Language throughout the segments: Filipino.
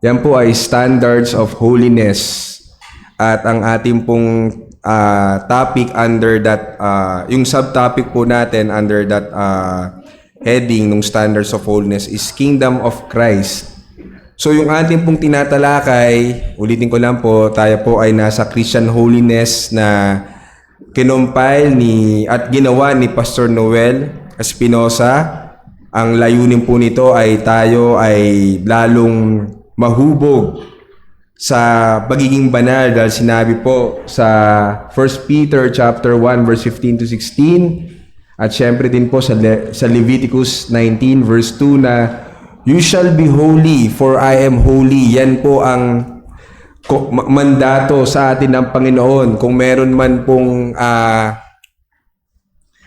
Yan po ay standards of holiness. At ang ating pong topic under that, yung subtopic po natin under that heading ng standards of holiness is Kingdom of Christ. So yung ating pong tinatalakay, ulitin ko lang po, tayo po ay nasa Christian Holiness na kinompile at ginawa ni Pastor Noel Espinosa. Ang layunin po nito ay tayo ay lalong mahubog sa pagiging banal dahil sinabi po sa 1 Peter chapter 1 verse 15 to 16 at syempre din po sa Leviticus 19 verse 2 na you shall be holy for I am holy. Yan po ang mandato sa atin ng Panginoon. Kung meron man pong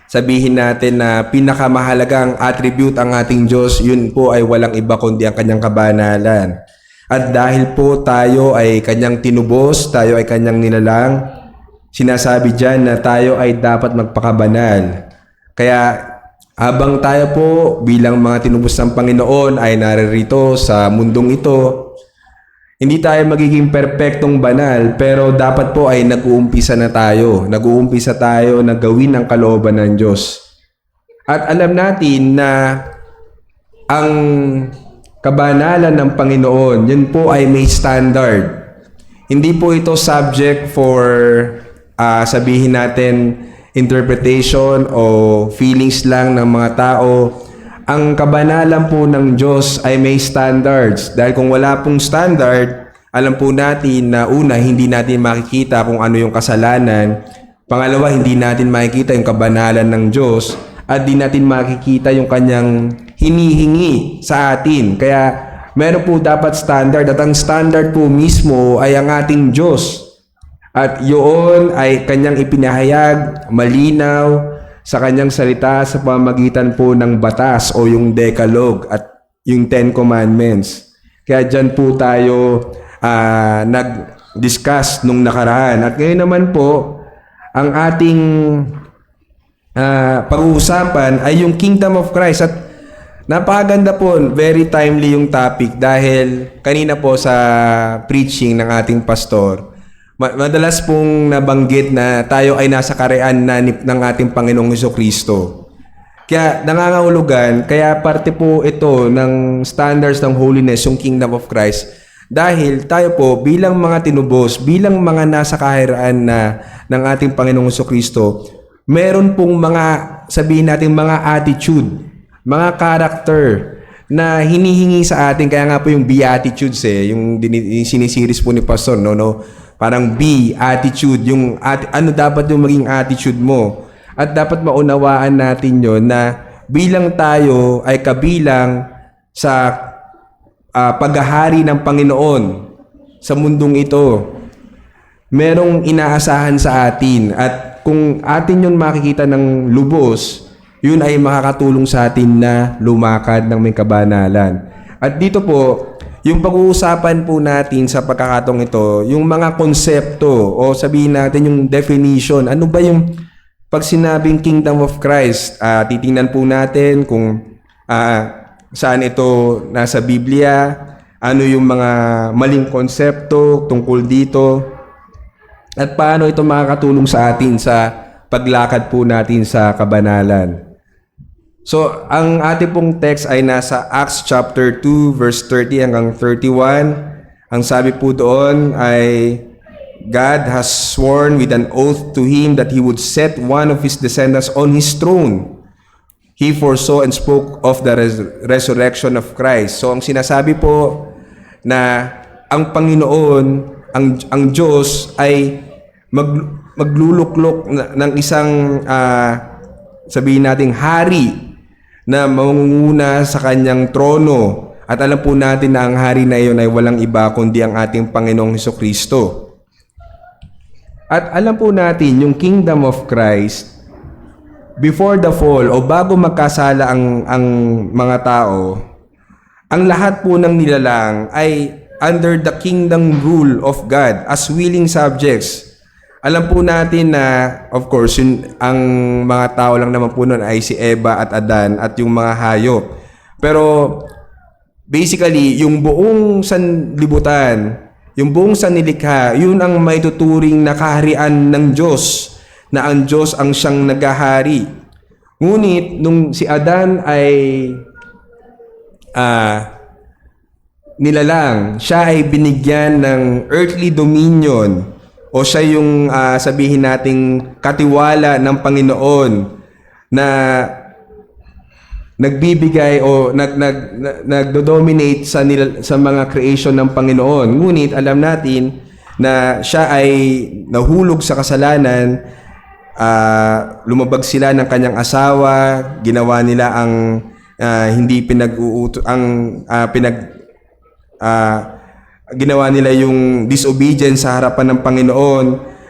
sabihin natin na pinakamahalagang attribute ang ating Diyos, yun po ay walang iba kundi ang kanyang kabanalan. At dahil po tayo ay kanyang tinubos, tayo ay kanyang nilalang, sinasabi dyan na tayo ay dapat magpakabanal. Kaya habang tayo po bilang mga tinubos ng Panginoon ay naririto sa mundong ito, hindi tayo magiging perpektong banal, pero dapat po ay nag-uumpisa na tayo. Nag-uumpisa tayo na gawin ang kalooban ng Diyos. At alam natin na ang kabanalan ng Panginoon, yun po ay may standard. Hindi po ito subject for sabihin natin interpretation o feelings lang ng mga tao. Ang kabanalan po ng Diyos ay may standards. Dahil kung wala pong standard, alam po natin na una, hindi natin makikita kung ano yung kasalanan. Pangalawa, hindi natin makikita yung kabanalan ng Diyos. At di natin makikita yung kanyang hinihingi sa atin. Kaya meron po dapat standard. At ang standard po mismo ay ang ating Diyos. At yun ay kanyang ipinahayag, malinaw, sa kanyang salita sa pamamagitan po ng batas o yung Decalogue at yung Ten Commandments. Kaya dyan po tayo nag-discuss nung nakaraan. At ngayon naman po, ang ating pag-uusapan ay yung Kingdom of Christ. At napakaganda po, very timely yung topic dahil kanina po sa preaching ng ating pastor, madalas pong nabanggit na tayo ay nasa karean ng ating Panginoong Jesucristo. Kaya nangangahulugan, kaya parte po ito ng standards ng holiness, yung Kingdom of Christ. Dahil tayo po bilang mga tinubos, bilang mga nasa kaharian ng ating Panginoong Jesucristo, meron pong mga, sabihin natin, mga attitude, mga character na hinihingi sa atin. Kaya nga po yung Beatitudes yung sinisiris po ni Pastor, no? Parang B, attitude, yung ano dapat yung maging attitude mo. At dapat maunawaan natin yon na bilang tayo ay kabilang sa paghahari ng Panginoon sa mundong ito, merong inaasahan sa atin. At kung atin yun makikita ng lubos, yun ay makakatulong sa atin na lumakad ng may kabanalan. At dito po, yung pag-uusapan po natin sa pagkakataong ito, yung mga konsepto o sabihin natin yung definition. Ano ba yung pag sinabing Kingdom of Christ? Titingnan po natin kung saan ito nasa Biblia, ano yung mga maling konsepto tungkol dito, at paano ito makakatulong sa atin sa paglakad po natin sa kabanalan. So, ang ating pong text ay nasa Acts chapter 2 verse 30 hanggang 31. Ang sabi po doon ay God has sworn with an oath to him that he would set one of his descendants on his throne. He foresaw and spoke of the resurrection of Christ. So, ang sinasabi po na ang Panginoon, ang Diyos ay magluluklok ng isang sabihin nating hari na mangunguna sa kanyang trono. At alam po natin na ang hari na iyon ay walang iba kundi ang ating Panginoong Jesucristo. At alam po natin yung Kingdom of Christ, before the fall o bago magkasala ang mga tao, ang lahat po ng nilalang ay under the kingdom rule of God as willing subjects. Alam po natin na, of course, ang mga tao lang naman po nun ay si Eva at Adan at yung mga hayop. Pero basically, yung buong sanlibutan, yung buong sanlilikha, yun ang maituturing na kaharian ng Diyos, na ang Diyos ang siyang naghahari. Ngunit, nung si Adan ay nilalang, siya ay binigyan ng earthly dominion, o siya yung sabihin nating katiwala ng Panginoon na nagbibigay o nagdo-dominate sa mga creation ng Panginoon. Ngunit alam natin na siya ay nahulog sa kasalanan, lumabag sila ng kanyang asawa, ginawa nila ang hindi ginawa nila yung disobedience sa harapan ng Panginoon,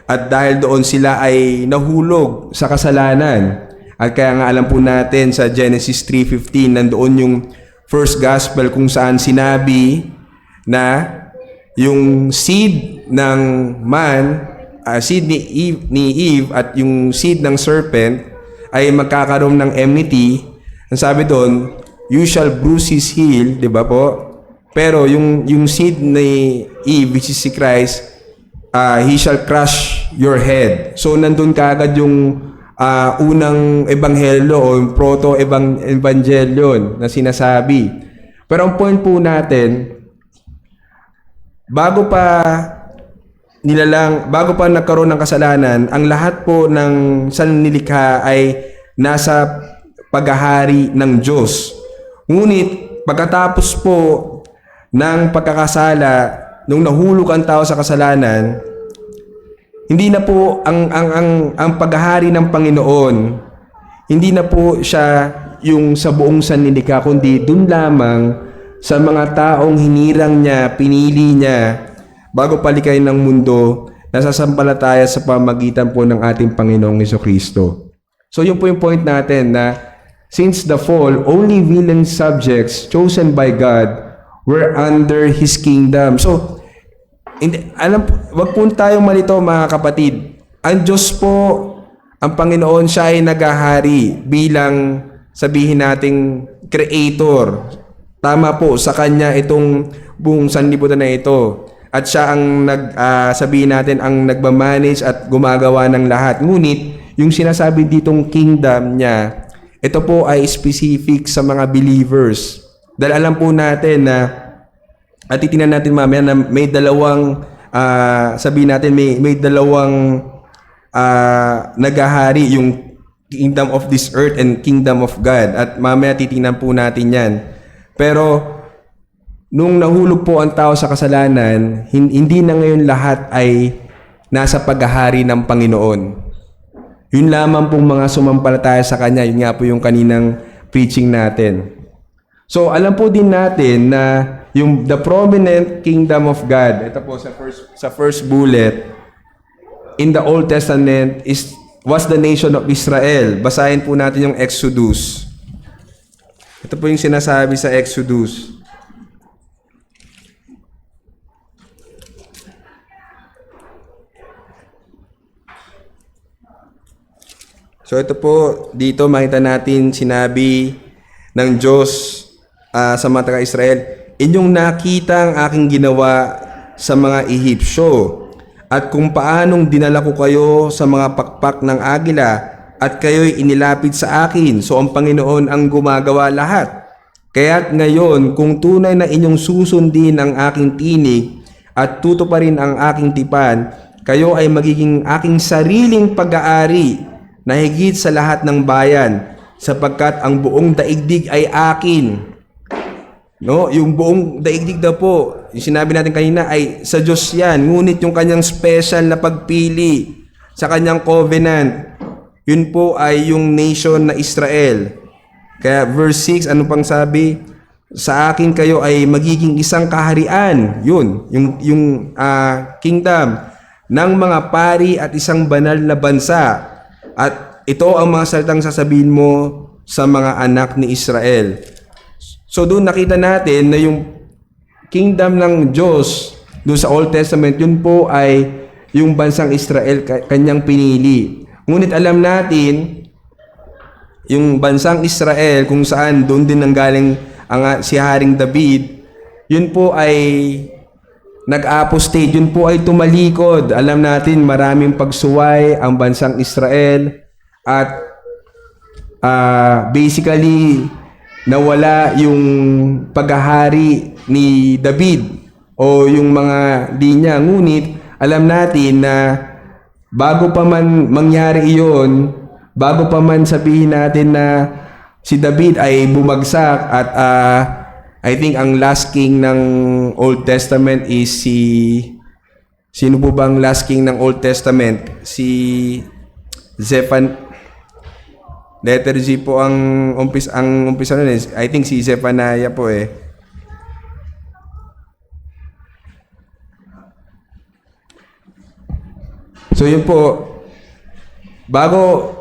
at dahil doon sila ay nahulog sa kasalanan. At kaya nga alam po natin sa Genesis 3:15, nandoon yung first gospel kung saan sinabi na yung seed ng man, seed ni Eve at yung seed ng serpent ay magkakaroon ng enmity. Ang sabi doon, you shall bruise his heel, di ba po? Pero yung seed ni Eve, which is si Christ, he shall crush your head. So nandun kaagad yung unang ebanghelyo o proto-evangelion na sinasabi. Pero ang point po natin, bago pa nagkaroon ng kasalanan, ang lahat po ng sanlilikha ay nasa paghahari ng Diyos. Ngunit pagkatapos po ng pagkakasala, nung nahulog ang tao sa kasalanan, hindi na po ang paghahari ng Panginoon, hindi na po siya yung sa buong sanlilikha, kundi dun lamang sa mga taong hinirang niya, pinili niya, bago palikayin ng mundo, nasasampalataya sa pamagitan po ng ating Panginoong Jesucristo. So yun po yung point natin, na since the fall, only willing subjects chosen by God were under His kingdom. So, wag po tayong malito mga kapatid. Ang Diyos po, ang Panginoon, siya ay naghahari bilang, sabihin nating, creator. Tama po, sa Kanya itong buong sanlibutan na ito. At siya ang sabihin natin, ang nagmamanage at gumagawa ng lahat. Ngunit, yung sinasabi ditong kingdom niya, ito po ay specific sa mga believers. Dahil alam po natin na, at titingnan natin mamaya na may dalawang, sabihin natin, may dalawang naghahari, yung kingdom of this earth and kingdom of God. At mamaya titingnan po natin yan. Pero, nung nahulog po ang tao sa kasalanan, hindi na ngayon lahat ay nasa paghahari ng Panginoon. Yun lamang pong mga sumampalataya sa Kanya. Yun nga po yung kaninang preaching natin. So, alam po din natin na the prominent kingdom of God, ito po sa first bullet, in the Old Testament was the nation of Israel. Basahin po natin yung Exodus. Ito po yung sinasabi sa Exodus. So ito po, dito makita natin sinabi ng Diyos sa mga taga-Israel, inyong nakita ang aking ginawa sa mga Ehipsyo, at kung paanong dinala ko kayo sa mga pakpak ng agila, at kayo'y inilapit sa akin. So ang Panginoon ang gumagawa lahat. Kaya't ngayon, kung tunay na inyong susundin ang aking tinig, at tutuparin ang aking tipan, kayo ay magiging aking sariling pag-aari, na higit sa lahat ng bayan, sapagkat ang buong daigdig ay akin. No, yung buong daigdig na po, yung sinabi natin kanina ay sa Diyos yan. Ngunit yung kanyang special na pagpili sa kanyang covenant, yun po ay yung nation na Israel. Kaya verse 6, ano pang sabi? Sa akin kayo ay magiging isang kaharian. Yun, yung kingdom ng mga pari at isang banal na bansa. At ito ang mga salitang sasabihin mo sa mga anak ni Israel. So doon nakita natin na yung kingdom ng Diyos doon sa Old Testament, yun po ay yung bansang Israel, kanyang pinili. Ngunit alam natin, yung bansang Israel kung saan doon din nanggaling si Haring David, yun po ay nag-apostate, yun po ay tumalikod. Alam natin maraming pagsuway ang bansang Israel at basically nawala yung paghahari ni David o yung mga linya. Ngunit alam natin na bago pa man mangyari iyon, bago pa man sabihin natin na si David ay bumagsak at I think ang last king ng Old Testament is sino po bang last king ng Old Testament? Si letter Z po ang umpisa nun eh. I think si Zephaniah po eh. So yun po, bago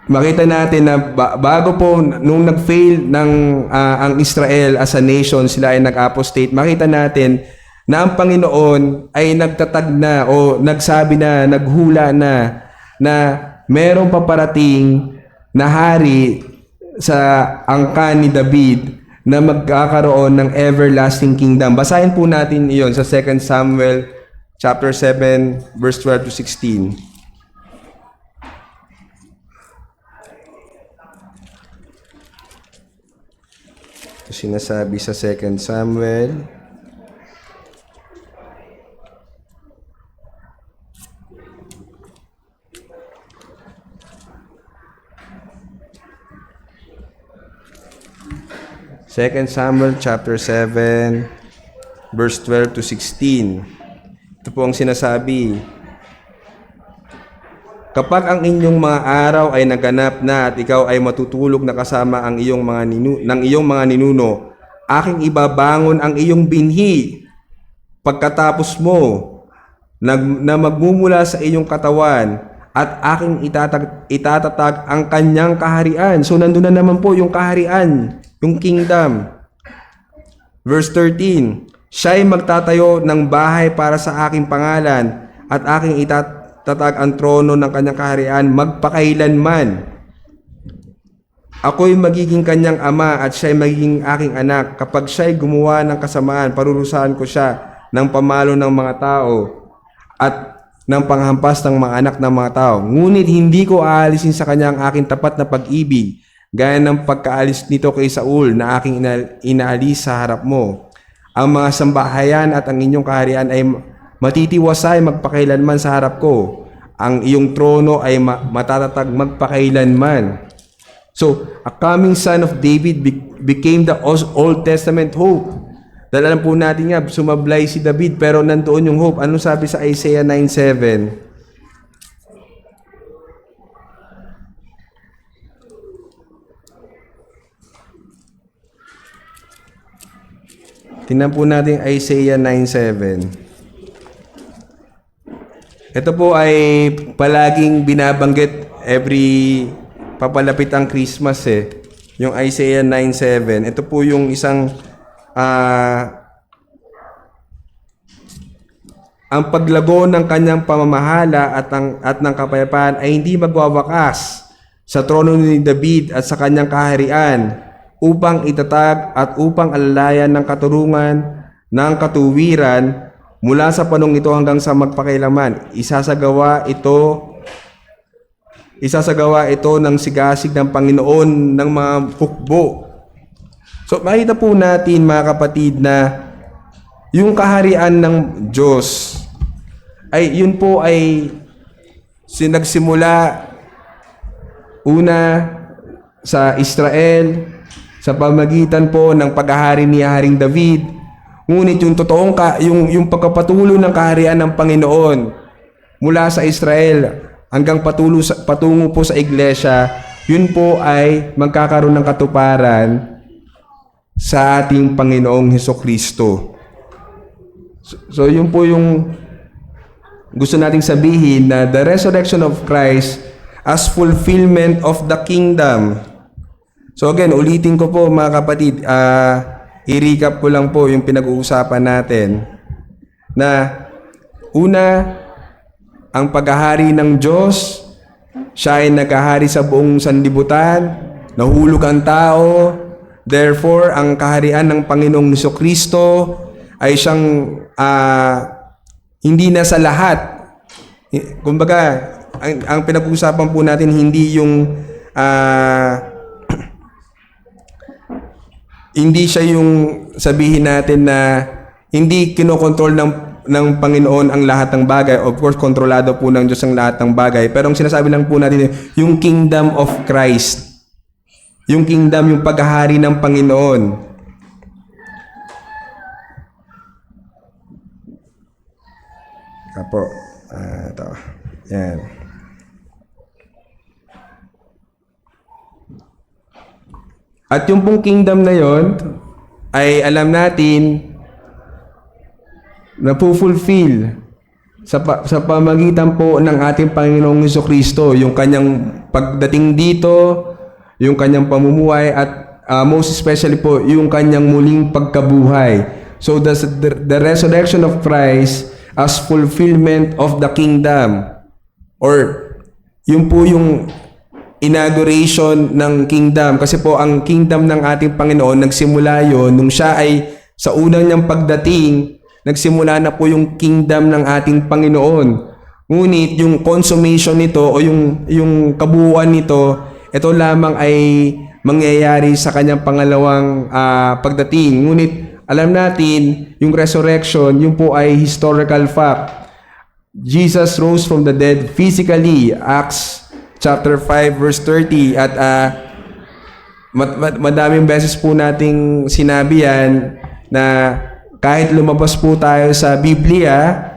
makita natin na bago po nung nag-fail ang Israel as a nation, sila ay nag-apostate, makita natin na ang Panginoon ay nagtatag na o nagsabi na, naghula na meron paparating na hari sa angkan ni David na magkakaroon ng everlasting kingdom. Basahin po natin iyon sa 2 Samuel chapter 7 verse 12 to 16. Sinasabi sa 2 Samuel chapter 7 verse 12 to 16. Ito po ang sinasabi: kapag ang inyong mga araw ay naganap na at ikaw ay matutulog na kasama ang iyong mga ninuno, aking ibabangon ang iyong binhi pagkatapos mo na magmumula sa iyong katawan at aking itatatag ang kanyang kaharian. So nandun na naman po yung kaharian, yung kingdom. Verse 13, siya'y magtatayo ng bahay para sa aking pangalan at aking tatag ang trono ng kanyang kaharian magpakailanman. Ako'y magiging kanyang ama at siya'y magiging aking anak. Kapag siya'y gumawa ng kasamaan, parurusahan ko siya ng pamalo ng mga tao at ng panghampas ng mga anak ng mga tao. Ngunit hindi ko aalisin sa kanya ang aking tapat na pag-ibig, gaya ng pagkaalis nito kay Saul na aking inaalis sa harap mo. Ang mga sambahayan at ang inyong kaharian ay matitiwasay magpakailanman sa harap ko. Ang iyong trono ay matatatag magpakailanman. So, a coming son of David became the Old Testament hope. Dahil alam po natin nga, sumablay si David pero nandoon yung hope. Anong sabi sa Isaiah 9:7? Tingnan po natin Isaiah 9:7. Ito po ay palaging binabanggit every papalapit ang Christmas eh. Yung Isaiah 9:7. Ito po yung isang ang paglago ng kanyang pamamahala at ng kapayapaan ay hindi magwawakas sa trono ni David at sa kanyang kaharian upang itatag at upang alalayan ng katurungan ng katuwiran mula sa panong ito hanggang sa magpakailaman. Isasagawa ito ng sigasig ng Panginoon ng mga hukbo. So makita po natin mga kapatid na yung kaharian ng Diyos ay yun po ay nagsimula una sa Israel sa pamagitan po ng paghahari ni Haring David. Ngunit yung totoong yung pagkapatuloy ng kaharian ng Panginoon mula sa Israel hanggang patungo po sa iglesia, yun po ay magkakaroon ng katuparan sa ating Panginoong Hesukristo. So yun po yung gusto nating sabihin, na the resurrection of Christ as fulfillment of the kingdom. So again, ulitin ko po mga kapatid, i-recap ko lang po yung pinag-uusapan natin na una, ang paghahari ng Diyos, siya ay naghahari sa buong sanlibutan, nahulog ang tao, Therefore, ang kaharian ng Panginoong Jesucristo ay siyang hindi na sa lahat. Kumbaga, ang pinag-uusapan po natin hindi yung hindi siya yung sabihin natin na hindi kinokontrol ng Panginoon ang lahat ng bagay. Of course, kontrolado po ng Diyos ang lahat ng bagay. Pero ang sinasabi lang po natin yung kingdom of Christ. Yung kingdom, yung paghahari ng Panginoon. Apo. Ito. Yan. At yung pong kingdom na yon ay alam natin na fulfill sa pamagitan po ng ating Panginoong Jesucristo, yung kanyang pagdating dito, yung kanyang pamumuhay at most especially po yung kanyang muling pagkabuhay. So the resurrection of Christ as fulfillment of the kingdom, or yung po yung inauguration ng kingdom, kasi po ang kingdom ng ating Panginoon nagsimula yon nung siya ay sa unang niyang pagdating, nagsimula na po yung kingdom ng ating Panginoon. Ngunit yung consummation nito o yung kabuuan nito, ito lamang ay mangyayari sa kanyang pangalawang pagdating. Ngunit alam natin, yung resurrection, yung po ay historical fact. Jesus rose from the dead physically, Acts chapter 5 verse 30. At madaming beses po nating sinabi yan na kahit lumabas po tayo sa Biblia,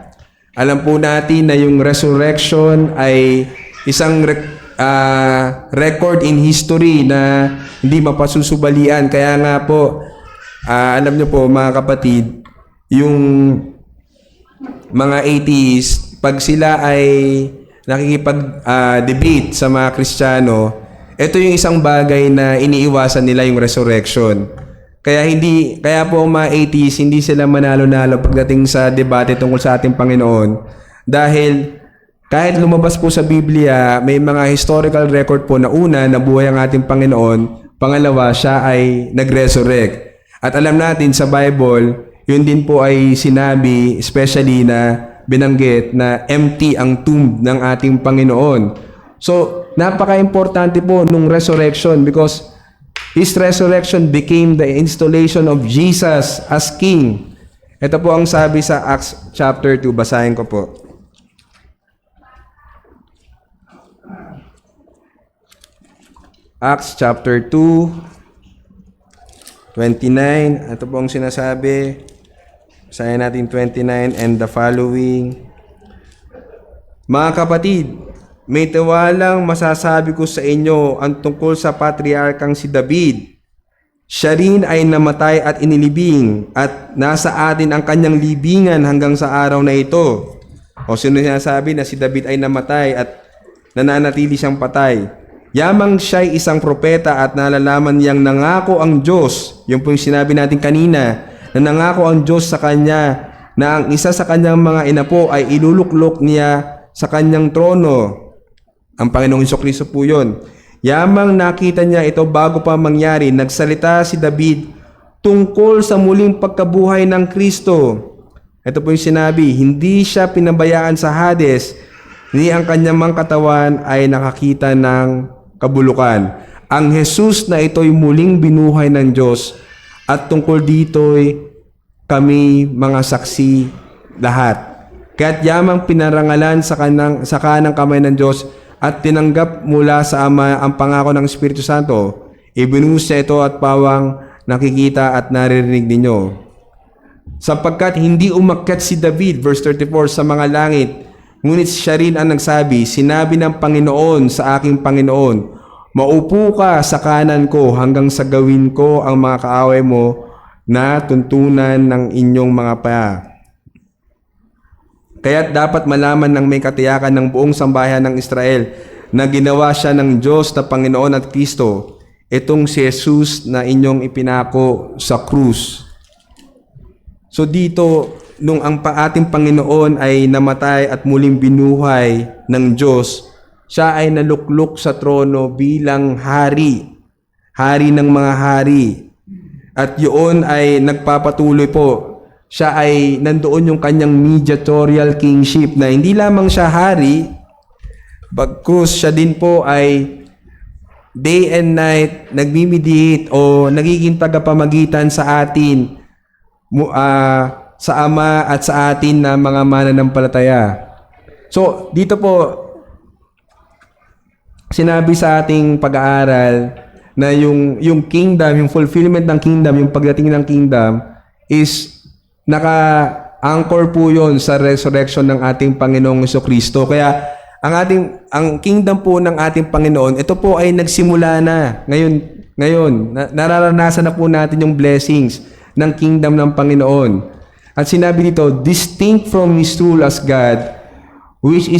alam po natin na yung resurrection ay isang record in history na hindi mapasusubalian. Kaya nga po, alam nyo po mga kapatid, yung mga atheists, pag sila ay nakikipag-debate sa mga Kristiyano, ito yung isang bagay na iniiwasan nila, yung resurrection. Kaya po ang mga atheists, hindi sila manalo-nalo pagdating sa debate tungkol sa ating Panginoon. Dahil kahit lumabas po sa Biblia, may mga historical record po na una, nabuhay ang ating Panginoon. Pangalawa, siya ay nag-resurrect. At alam natin sa Bible, yun din po ay sinabi, especially na binanggit na empty ang tomb ng ating Panginoon. So, napaka-importante po nung resurrection because His resurrection became the installation of Jesus as King. Ito po ang sabi sa Acts chapter 2. Basahin ko po. Acts chapter 2, 29. Ito po ang sinasabi. Basahin natin 29 and the following. Mga kapatid, may tiwalang masasabi ko sa inyo ang tungkol sa patriarkang si David. Siya rin ay namatay at inilibing at nasa atin ang kanyang libingan hanggang sa araw na ito. O sino sinasabi na si David ay namatay at nananatili siyang patay? Yamang siya'y isang propeta at nalalaman niyang nangako ang Diyos. Yung po yung sinabi natin kanina, na nangako ang Diyos sa kanya na ang isa sa kanyang mga inapo ay iluluklok niya sa kanyang trono. Ang Panginoong Jesucristo po yun. Yamang nakita niya ito bago pa mangyari, nagsalita si David tungkol sa muling pagkabuhay ng Kristo. Ito po yung sinabi, hindi siya pinabayaan sa Hades, ni ang kanyang mga katawan ay nakakita ng kabulukan. Ang Jesus na ito'y muling binuhay ng Diyos at tungkol dito'y kami mga saksi lahat. Kaya't yamang pinarangalan sa kanang kamay ng Diyos at tinanggap mula sa Ama ang pangako ng Espiritu Santo, ibinuhos niya ito at pawang nakikita at naririnig ninyo. Sapagkat hindi umakyat si David, verse 34, sa mga langit, ngunit siya rin ang nagsabi, sinabi ng Panginoon sa aking Panginoon, maupo ka sa kanan ko hanggang sa gawin ko ang mga kaaway mo na tuntunan ng inyong mga paa. Kaya't dapat malaman ng may katiyakan ng buong sambayan ng Israel na ginawa siya ng Diyos na Panginoon at Kristo, itong si Jesus na inyong ipinako sa krus. So dito, nung ang ating Panginoon ay namatay at muling binuhay ng Diyos, siya ay naluklok sa trono bilang hari, hari ng mga hari. At yun ay nagpapatuloy po. Siya ay nandoon yung kanyang mediatorial kingship na hindi lamang siya hari, bagkus siya din po ay day and night nagmimediate o nagiging tagapamagitan sa atin, sa Ama at sa atin na mga mananampalataya. So, dito po, sinabi sa ating pag-aaral na yung kingdom, yung fulfillment ng kingdom, yung pagdating ng kingdom is naka-anchor po yun sa resurrection ng ating Panginoong Jesucristo. Kaya ang kingdom po ng ating Panginoon, ito po ay nagsimula na. Ngayon nararanasan na po natin yung blessings ng kingdom ng Panginoon. At sinabi dito, distinct from His rule as God, which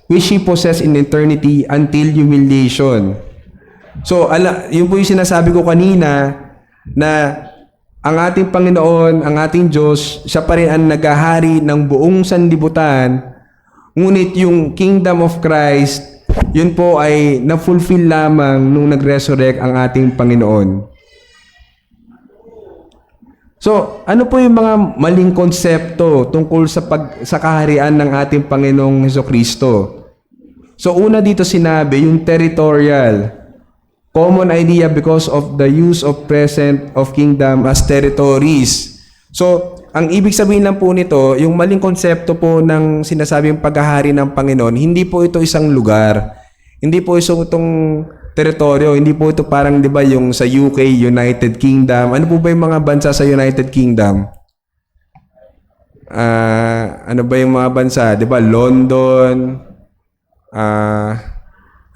He possessed in eternity until humiliation. So, yun po yung sinasabi ko kanina na ang ating Panginoon, ang ating Diyos, siya pa rin ang naghahari ng buong sanlibutan. Ngunit yung kingdom of Christ, yun po ay na-fulfill lamang nung nag-resurrect ang ating Panginoon. So, ano po yung mga maling konsepto tungkol sa kaharian ng ating Panginoong Jesucristo? So, una dito sinabi, yung territorial. Common idea because of the use of present of kingdom as territories. So, ang ibig sabihin lang po nito, yung maling konsepto po ng sinasabing paghahari ng Panginoon, hindi po ito isang lugar. Hindi po itong teritoryo, hindi po ito parang 'di ba yung sa UK, United Kingdom. Ano po ba yung mga bansa sa United Kingdom? Ano ba yung mga bansa? 'Di ba London,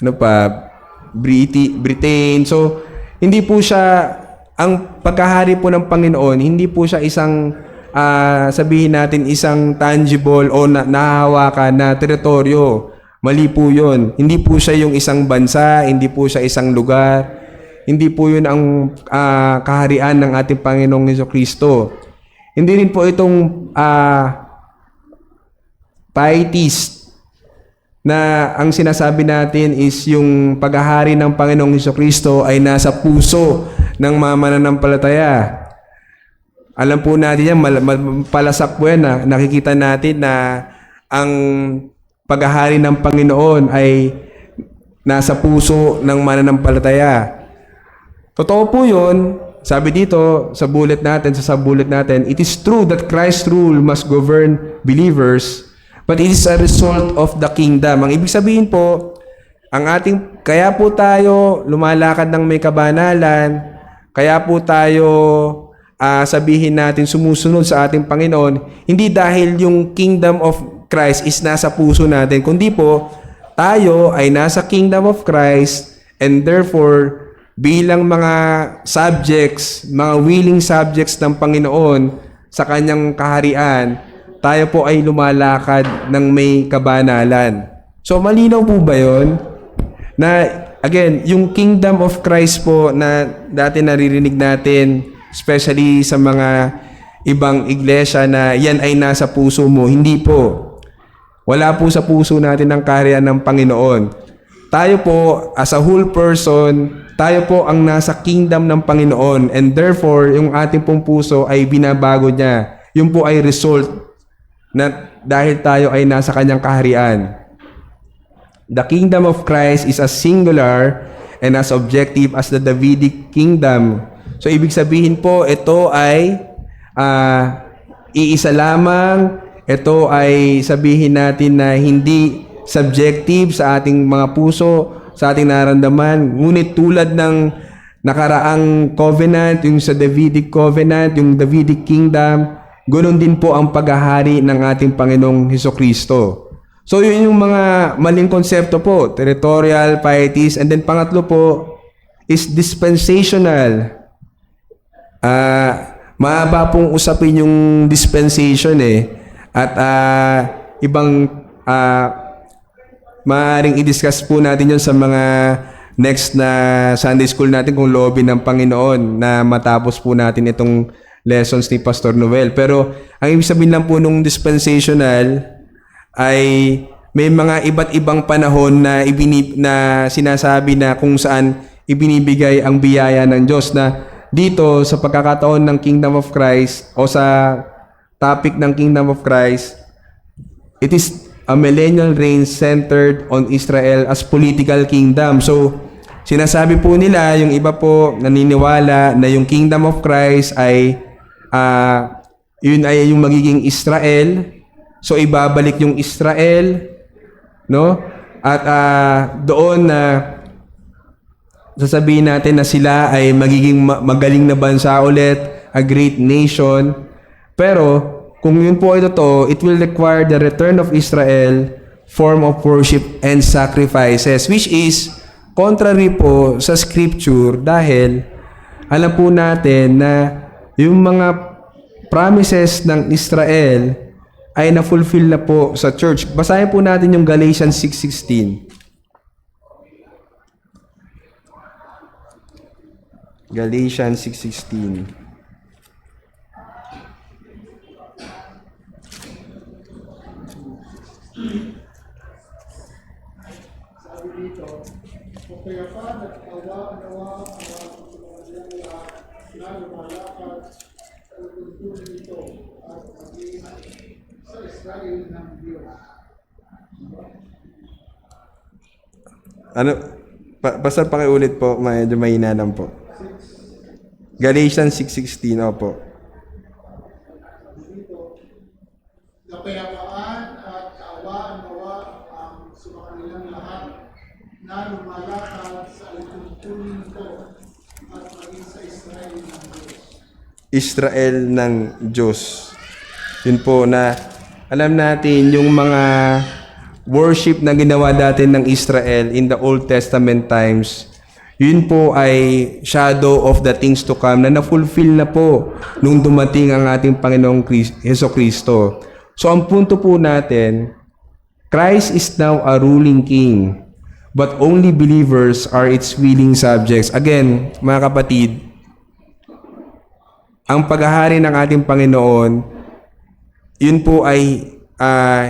ano pa, Britain. So, hindi po siya ang pagkahari po ng Panginoon, hindi po siya isang sabihin natin isang tangible o nahahawakan na teritoryo. Mali po yun. Hindi po siya yung isang bansa, hindi po siya isang lugar. Hindi po yun ang kaharian ng ating Panginoong Jesucristo. Hindi rin po itong pietist na ang sinasabi natin is yung paghahari ng Panginoong Jesucristo ay nasa puso ng mga mananampalataya. Alam po natin yan, palasak po yan. Nakikita natin na ang paghahari ng Panginoon ay nasa puso ng mananampalataya. Totoo po yun. Sabi dito sa bullet natin, sa sub-bullet natin, it is true that Christ's rule must govern believers, but it is a result of the kingdom. Ang ibig sabihin po, kaya po tayo lumalakad ng may kabanalan, kaya po tayo sabihin natin sumusunod sa ating Panginoon, hindi dahil yung kingdom of Christ is nasa puso natin, kundi po tayo ay nasa kingdom of Christ and therefore bilang mga subjects, mga willing subjects ng Panginoon sa kanyang kaharian, tayo po ay lumalakad ng may kabanalan. So malinaw po ba yun? Na again, yung kingdom of Christ po na dati naririnig natin, especially sa mga ibang iglesia na yan ay nasa puso mo, hindi po. Wala po sa puso natin ang kaharian ng Panginoon. Tayo po, as a whole person, tayo po ang nasa kingdom ng Panginoon and therefore, yung ating pong puso ay binabago niya. Yun po ay result na dahil tayo ay nasa kanyang kaharian. The kingdom of Christ is as singular and as objective as the Davidic kingdom. So, ibig sabihin po, ito ay iisa lamang. Ito ay sabihin natin na hindi subjective sa ating mga puso, sa ating nararamdaman. Ngunit tulad ng nakaraang covenant, yung sa Davidic covenant, yung Davidic kingdom, ganoon din po ang paghahari ng ating Panginoong Jesucristo. So yun yung mga maling konsepto po, territorial, pietist, and then pangatlo po is dispensational. Mahaba pong usapin yung dispensation At ibang maaaring i-discuss po natin yun sa mga next na Sunday School natin kung loobin ng Panginoon na matapos po natin itong lessons ni Pastor Noel. Pero ang ibig sabihin lang po nung dispensational ay may mga iba't ibang panahon na sinasabi na kung saan ibinibigay ang biyaya ng Diyos na dito sa pagkakataon ng Kingdom of Christ o sa topic ng Kingdom of Christ, it is a millennial reign centered on Israel as political kingdom. So, sinasabi po nila, yung iba po naniniwala na yung Kingdom of Christ ay yun ay yung magiging Israel. So, ibabalik yung Israel, no? At doon na sasabihin natin na sila ay magiging magaling na bansa ulit, a great nation. Pero, kung yun po ay totoo, it will require the return of Israel, form of worship and sacrifices, which is contrary po sa scripture dahil alam po natin na yung mga promises ng Israel ay na-fulfill na po sa church. Basahin po natin yung Galatians 6:16. Galatians 6:16. Sabi dito, kung kaya pa nagkawa-nawa ang mga lahat na lumalakad sa tuntunin nito at maging sa Israel ng Diyos. Ano? Pastor, pakiulit po. Medyo mahina lang po. Galatians 6:16, opo. Kapayapaan at kaawaan-nawa ang sumakanilang lahat na lumalakad sa tuntunin nito at maging sa Israel ng Diyos. Israel ng Diyos. Yun po na alam natin yung mga worship na ginawa dati ng Israel in the Old Testament times, yun po ay shadow of the things to come na na-fulfill na po nung dumating ang ating Panginoong Jesucristo. So ang punto po natin, Christ is now a ruling king, but only believers are its willing subjects. Again, mga kapatid, ang paghahari ng ating Panginoon, yun po ay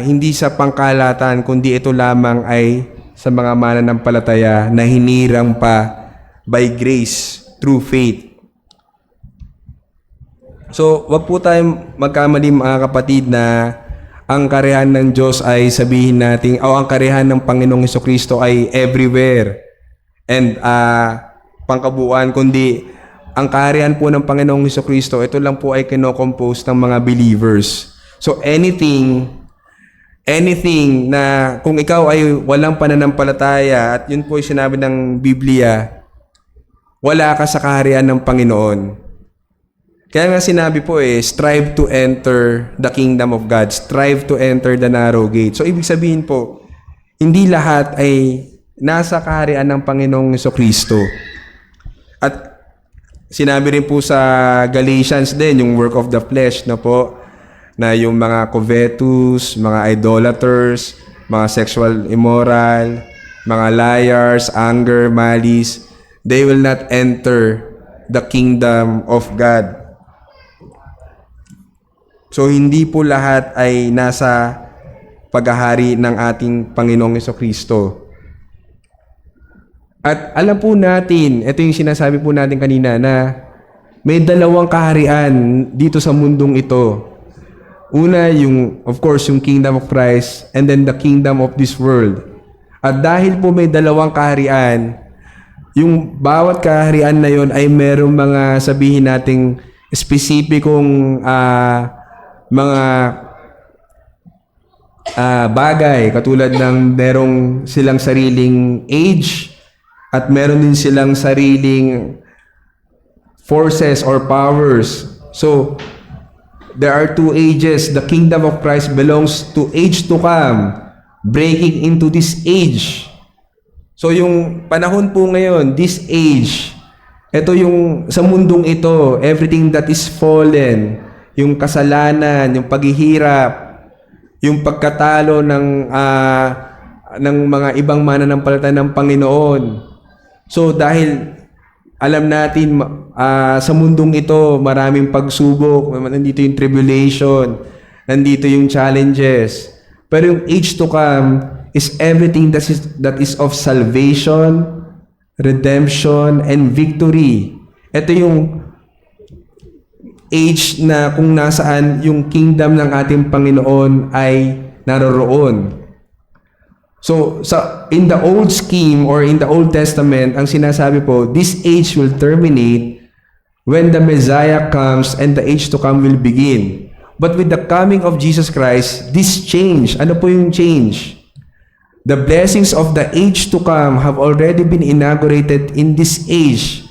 hindi sa pangkalatan, kundi ito lamang ay sa mga mananampalataya na hinirang pa by grace through faith. So, wag po tayong magkamali mga kapatid na ang karihan ng Diyos ay sabihin natin, o ang karihan ng Panginoong Jesucristo ay everywhere and pangkabuuan, kundi ang karihan po ng Panginoong Jesucristo, ito lang po ay kinocompose ng mga believers. So, anything na kung ikaw ay walang pananampalataya at yun po ay sinabi ng Biblia, wala ka sa kaharian ng Panginoon. Kaya nga sinabi po strive to enter the kingdom of God. Strive to enter the narrow gate. So, ibig sabihin po, hindi lahat ay nasa kaharian ng Panginoong Jesucristo. At sinabi rin po sa Galatians din, yung work of the flesh, na po, na yung mga covetous, mga idolaters, mga sexual immoral, mga liars, anger, malice, they will not enter the kingdom of God. So, hindi po lahat ay nasa paghahari ng ating Panginoong Jesucristo. At alam po natin, ito yung sinasabi po natin kanina, na may dalawang kaharian dito sa mundong ito. Una, of course, yung kingdom of Christ, and then the kingdom of this world. At dahil po may dalawang kaharian, yung bawat kaharian na yon ay merong mga sabihin nating spesipikong mga bagay, katulad ng merong silang sariling age at meron din silang sariling forces or powers. So, there are two ages. The kingdom of Christ belongs to age to come, breaking into this age. So, yung panahon po ngayon, this age, ito yung sa mundong ito, everything that is fallen, yung kasalanan, yung paghihirap, yung pagkatalo ng mga ibang mananampalataya ng Panginoon. So dahil alam natin sa mundong ito maraming pagsubok, nandito yung tribulation, nandito yung challenges. Pero yung age to come is everything that is of salvation, redemption, and victory. Ito yung age na kung nasaan yung kingdom ng ating Panginoon ay naroroon. So, in the old scheme or in the Old Testament, ang sinasabi po, this age will terminate when the Messiah comes and the age to come will begin. But with the coming of Jesus Christ, this change, ano po yung change? The blessings of the age to come have already been inaugurated in this age,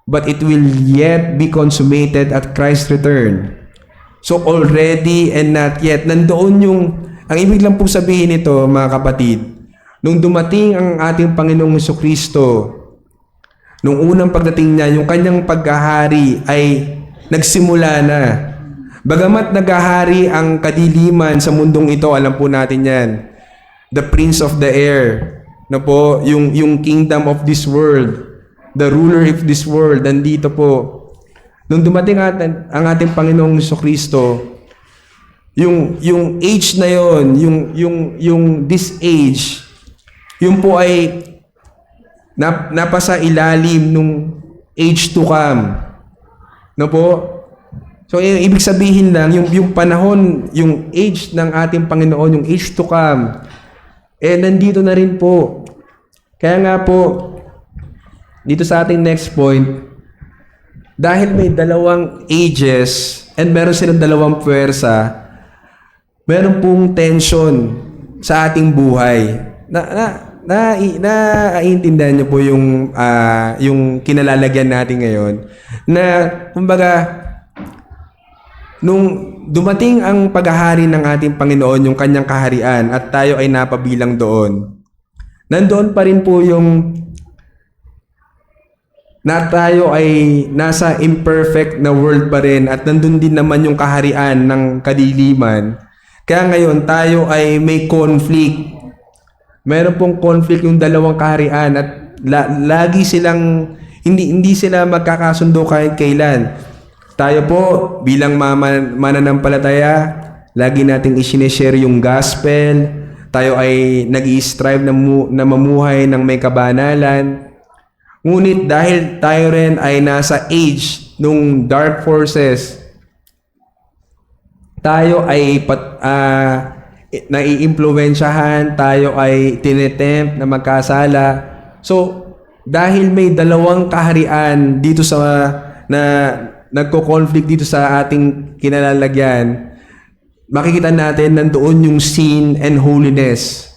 but it will yet be consummated at Christ's return. So already and not yet, nandoon yung, ang ibig lang po sabihin nito mga kapatid, nung dumating ang ating Panginoong Jesucristo, nung unang pagdating niya, yung kanyang paghahari ay nagsimula na. Bagamat naghahari ang kadiliman sa mundong ito, alam po natin yan, the prince of the air, na po, yung kingdom of this world, the ruler of this world, nandito po. Nung dumating ang ating Panginoong Jesucristo, yung age na yon, yung this age, yun po ay napasa ilalim nung age to come. No po? So, ibig sabihin lang, yung panahon, yung age ng ating Panginoon, yung age to come, nandito na rin po. Kaya nga po, dito sa ating next point, dahil may dalawang ages and meron silang dalawang puwersa, meron pong tension sa ating buhay. Naiintindihan niyo po yung kinalalagyan natin ngayon na kumbaga nung dumating ang paghahari ng ating Panginoon, yung kanyang kaharian at tayo ay napabilang doon, nandoon pa rin po yung na tayo ay nasa imperfect na world pa rin at nandun din naman yung kaharian ng kadiliman. Kaya ngayon tayo ay may conflict. Meron pong conflict yung dalawang kaharian at lagi silang hindi sila magkakasundo kahit kailan. Tayo po bilang mananampalataya, lagi nating i-share yung gospel. Tayo ay nag-i-strive na mamuhay ng may kabanalan. Ngunit dahil tayo rin ay nasa age nung dark forces, tayo ay naiimpluwensyahan, tayo ay tinetempt na magkasala. So, dahil may dalawang kaharian dito sa na nagko-conflict dito sa ating kinalalagyan, makikita natin nandoon yung sin and holiness.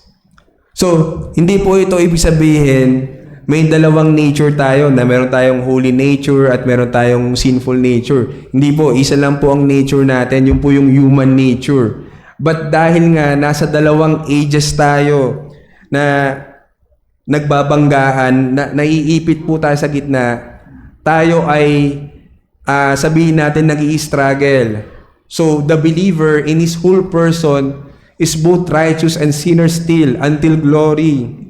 So, hindi po ito ibig sabihin may dalawang nature tayo na meron tayong holy nature at meron tayong sinful nature. Hindi po, isa lang po ang nature natin, yun po yung human nature. But dahil nga nasa dalawang ages tayo na nagbabanggaan, naiipit po tayo sa gitna, tayo ay sabihin natin nag-i-struggle. So the believer in his whole person is both righteous and sinner still until glory.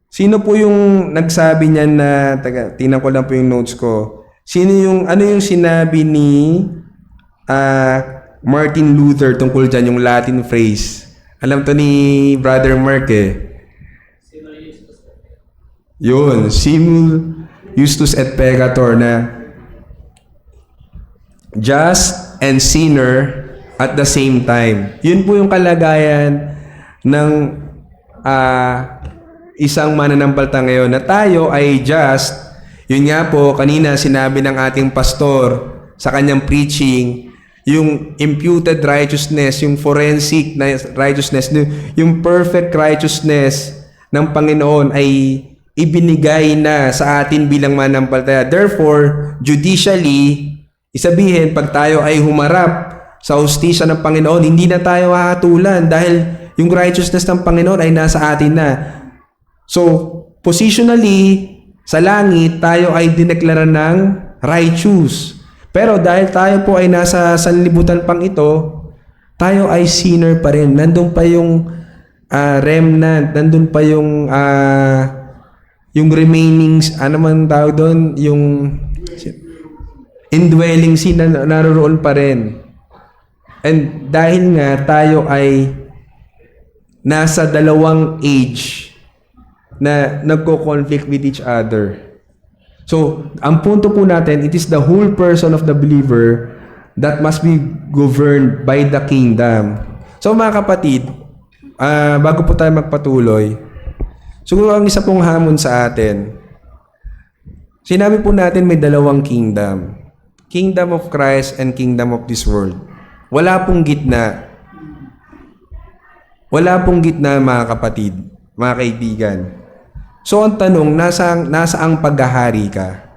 Sino po yung nagsabi niyan na, tingnan ko lang po yung notes ko. Ano yung sinabi ni Martin Luther tungkol dyan, yung Latin phrase? Alam to ni Brother Mark eh. Yun, simul justus et peccator, na just and sinner at the same time. Yun po yung kalagayan ng isang mananampalataya ngayon, na tayo ay just. Yun nga po, kanina sinabi ng ating pastor sa kanyang preaching, yung imputed righteousness, yung forensic na righteousness, yung perfect righteousness ng Panginoon ay ibinigay na sa atin bilang mananampalataya. Therefore, judicially, isabihin, pag tayo ay humarap sa hustisya ng Panginoon, hindi na tayo hahatulan dahil yung righteousness ng Panginoon ay nasa atin na. So, positionally, sa langit, tayo ay dineklara ng righteous. Pero dahil tayo po ay nasa sanlibutan pang ito, tayo ay sinner pa rin. Nandun pa yung remnant, nandun pa yung remaining, ano man tawag doon, yung indwelling sin na naroroon pa rin. And dahil nga tayo ay nasa dalawang age na nagko-conflict with each other. So, ang punto po natin, it is the whole person of the believer that must be governed by the kingdom. So, mga kapatid, bago po tayo magpatuloy, siguro ang isa pong hamon sa atin, sinabi po natin may dalawang kingdom. Kingdom of Christ and kingdom of this world. Wala pong gitna. Wala pong gitna, mga kapatid, mga kaibigan. So ang tanong, nasa ang paghahari ka?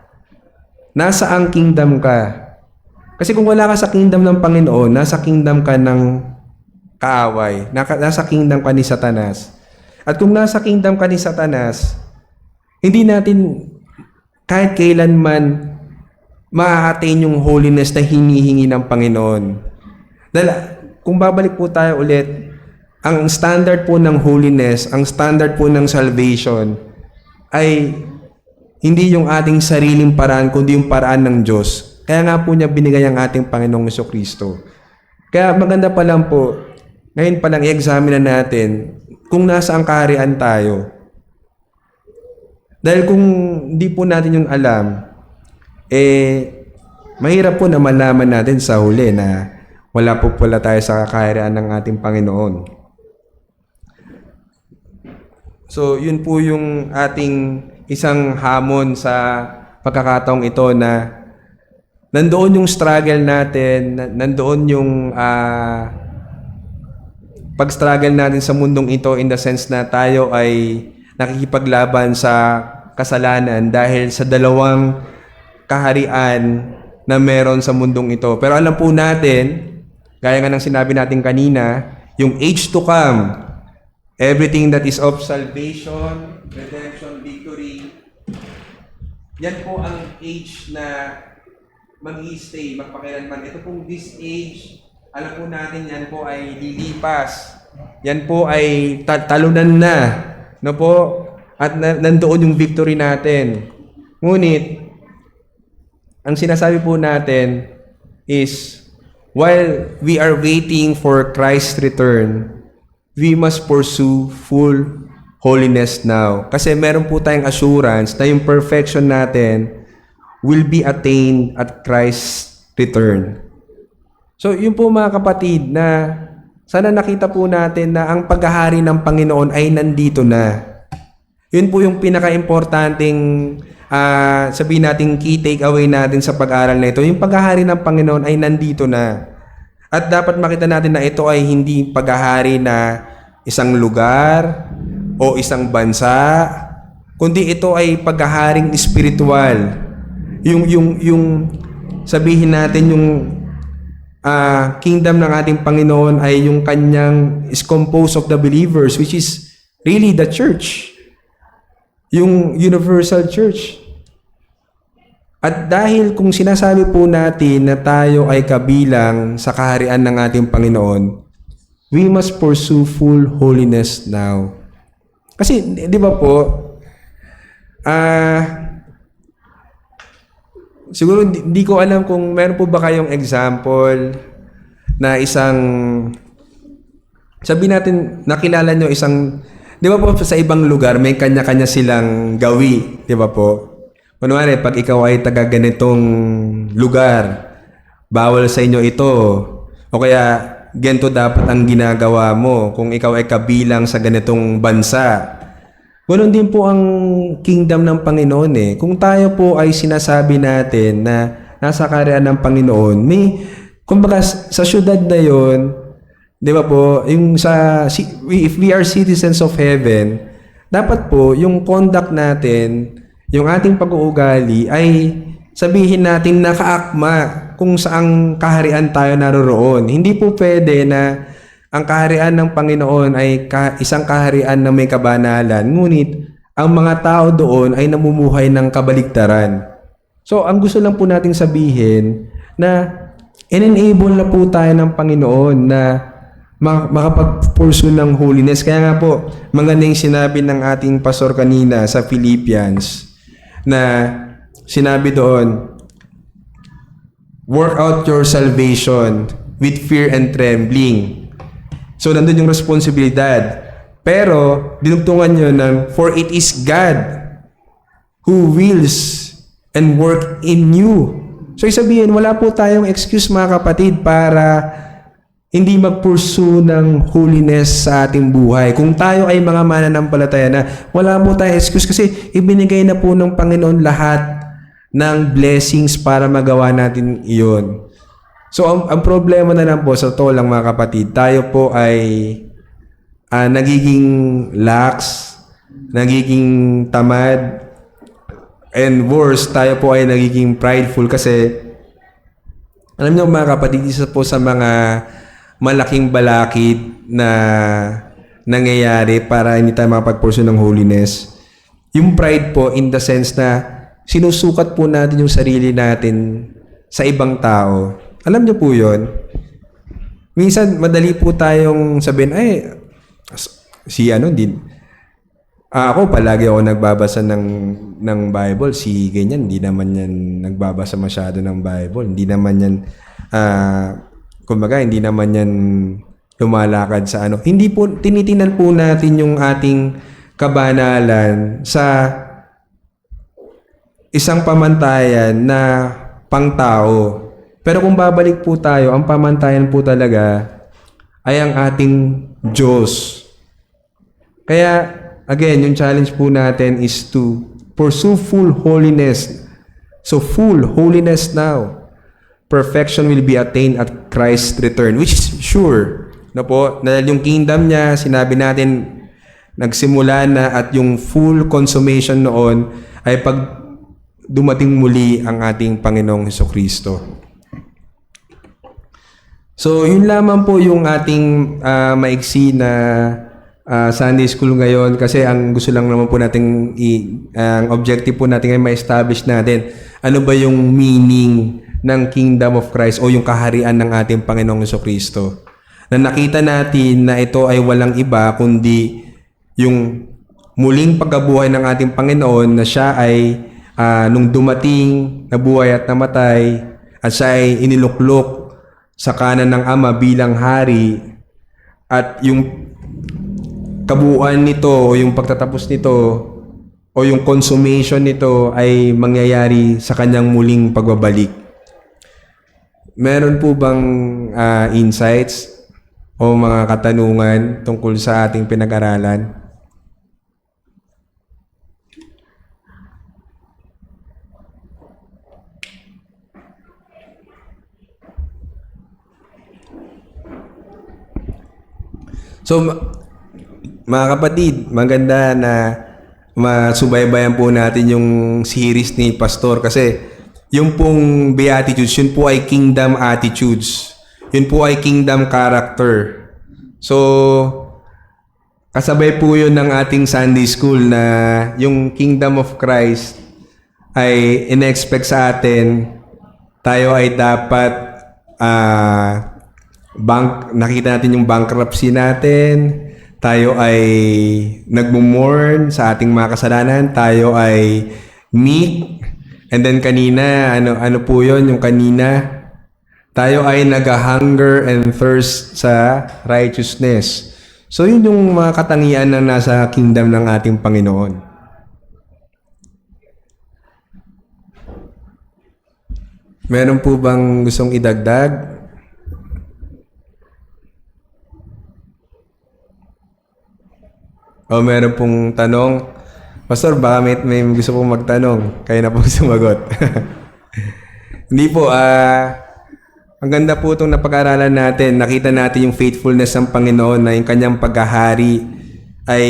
Nasa ang kingdom ka? Kasi kung wala ka sa kingdom ng Panginoon, nasa kingdom ka ng kaaway. Nasa kingdom ka ni Satanas. At kung nasa kingdom ka ni Satanas, hindi natin kahit kailanman ma-attain yung holiness na hinihingi ng Panginoon. Dahil kung babalik po tayo ulit, ang standard po ng holiness, ang standard po ng salvation ay hindi yung ating sariling paraan, kundi yung paraan ng Diyos. Kaya nga po niya binigay ang ating Panginoong Jesucristo. Kaya maganda pa lang po, ngayon pa lang i-examine na natin kung nasaan kaharian tayo. Dahil kung hindi po natin yung alam, mahirap po na malaman natin sa huli na wala po pala tayo sa kaharian ng ating Panginoon. So, yun po yung ating isang hamon sa pagkakataong ito na nandoon yung struggle natin, nandoon yung pag-struggle natin sa mundong ito in the sense na tayo ay nakikipaglaban sa kasalanan dahil sa dalawang kaharian na meron sa mundong ito. Pero alam po natin, gaya nga ng sinabi natin kanina, yung age to come, everything that is of salvation, redemption, victory, yan po ang age na mag-i-stay, magpakailanman. Ito pong this age, alam po natin yan po ay lilipas. Yan po ay talunan na. No po? At nandoon yung victory natin. Ngunit, ang sinasabi po natin is, while we are waiting for Christ's return, we must pursue full holiness now. Kasi meron po tayong assurance na yung perfection natin will be attained at Christ's return. So, yun po mga kapatid na sana nakita po natin na ang paghahari ng Panginoon ay nandito na. Yun po yung pinaka-importanting sabihin natin key takeaway natin sa pag-aaral na ito. Yung paghahari ng Panginoon ay nandito na. At dapat makita natin na ito ay hindi paghahari na isang lugar o isang bansa, kundi ito ay paghaharing espiritual. Yung sabihin natin yung kingdom ng ating Panginoon ay yung kanyang is composed of the believers, which is really the church. Yung universal church. At dahil kung sinasabi po natin na tayo ay kabilang sa kaharian ng ating Panginoon, we must pursue full holiness now. Kasi, di ba po, siguro di ko alam kung meron po ba kayong example na isang, sabi natin, nakilala nyo isang, di ba po sa ibang lugar, may kanya-kanya silang gawi, di ba po? Kunwari, pag ikaw ay taga ganitong lugar, bawal sa inyo ito. O kaya, ganito dapat ang ginagawa mo kung ikaw ay kabilang sa ganitong bansa. Ganoon din po ang kingdom ng Panginoon eh. Kung tayo po ay sinasabi natin na nasa kaharian ng Panginoon, may, kumbaga sa syudad na yon, di ba po, yung if we are citizens of heaven, dapat po yung conduct natin, yung ating pag-uugali ay sabihin natin nakaakma kung saang kaharian tayo naroroon. Hindi po pwede na ang kaharian ng Panginoon ay isang kaharian na may kabanalan, ngunit ang mga tao doon ay namumuhay ng kabaligtaran. So, ang gusto lang po nating sabihin na in-enable na po tayo ng Panginoon na makapag-pursue ng holiness. Kaya nga po, maganda yung sinabi ng ating pastor kanina sa Philippians na sinabi doon, work out your salvation with fear and trembling. So, nandun yung responsibilidad. Pero, dinugtungan nyo ng, for it is God who wills and work in you. So isabihin, wala po tayong excuse mga kapatid para hindi mag-pursue ng holiness sa ating buhay. Kung tayo ay mga mananampalataya na, wala po tayong excuse kasi ibinigay na po ng Panginoon lahat ng blessings para magawa natin iyon. So ang problema na lang po, sa totoo lang mga kapatid, tayo po ay nagiging lax, nagiging tamad, and worse, tayo po ay nagiging prideful kasi alam niyo mga kapatid, isa po sa mga malaking balakid na nangyayari para hindi tayo makapag-pursue ng holiness. Yung pride po in the sense na sinusukat po natin yung sarili natin sa ibang tao. Alam niyo po yun? Minsan, madali po tayong sabihin, ay, si ano din. Ako, palagi ako nagbabasa ng Bible. Si ganyan, hindi naman yan nagbabasa masyado ng Bible. Hindi naman yan, kumbaga, hindi naman yan lumalakad sa ano. Hindi po, tinitingnan po natin yung ating kabanalan sa isang pamantayan na pangtao. Pero kung babalik po tayo, ang pamantayan po talaga ay ang ating Diyos. Kaya, again, yung challenge po natin is to pursue full holiness. So, full holiness now. Perfection will be attained at Christ's return, which is sure. Na po, dahil yung kingdom niya, sinabi natin, nagsimula na at yung full consummation noon ay pag dumating muli ang ating Panginoong Hesukristo. So, yun lamang po yung ating maiksi na Sunday School ngayon kasi ang gusto lang naman po natin, ang objective po natin ay ma-establish natin ano ba yung meaning ng Kingdom of Christ o yung kaharian ng ating Panginoong Hesukristo. Na nakita natin na ito ay walang iba kundi yung muling pagkabuhay ng ating Panginoon na siya ay nung dumating, nabuhay at namatay at siya ay iniluklok sa kanan ng Ama bilang hari at yung kabuuan nito o yung pagtatapos nito o yung consummation nito ay mangyayari sa kanyang muling pagbabalik. Meron po bang insights o mga katanungan tungkol sa ating pinag-aralan? So, mga kapatid, maganda na masubaybayan po natin yung series ni Pastor kasi yung pong Beatitudes, yun po ay kingdom attitudes. Yun po ay kingdom character. So, kasabay po yun ng ating Sunday School na yung kingdom of Christ ay in-expect sa atin, tayo ay dapat nakita natin yung bankruptcy natin, tayo ay nagmo-mourn sa ating mga kasalanan, tayo ay meek. And then kanina, ano po yun, yung kanina, tayo ay nag-hunger and thirst sa righteousness. So yun yung mga katangian na nasa kingdom ng ating Panginoon. Meron po bang gustong idagdag? O meron pong tanong? Pastor, baka may gusto pong magtanong. Kayo na po sumagot. Hindi po. Ang ganda po itong napag-aralan natin. Nakita natin yung faithfulness ng Panginoon na yung kanyang paghahari ay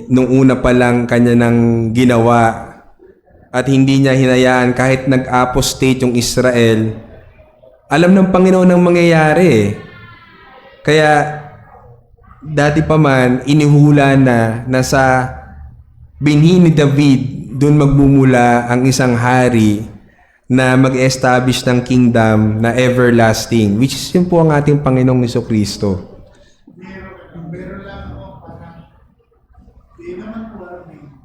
nung una pa lang kanya nang ginawa. At hindi niya hinayaan kahit nag-apostate yung Israel. Alam ng Panginoon ang mangyayari. Kaya dati pa man, inihula na sa binhi ni David, doon magmumula ang isang hari na mag-establish ng kingdom na everlasting, which is yun po ang ating Panginoong Hesukristo. Meron lang ako parang di naman warning.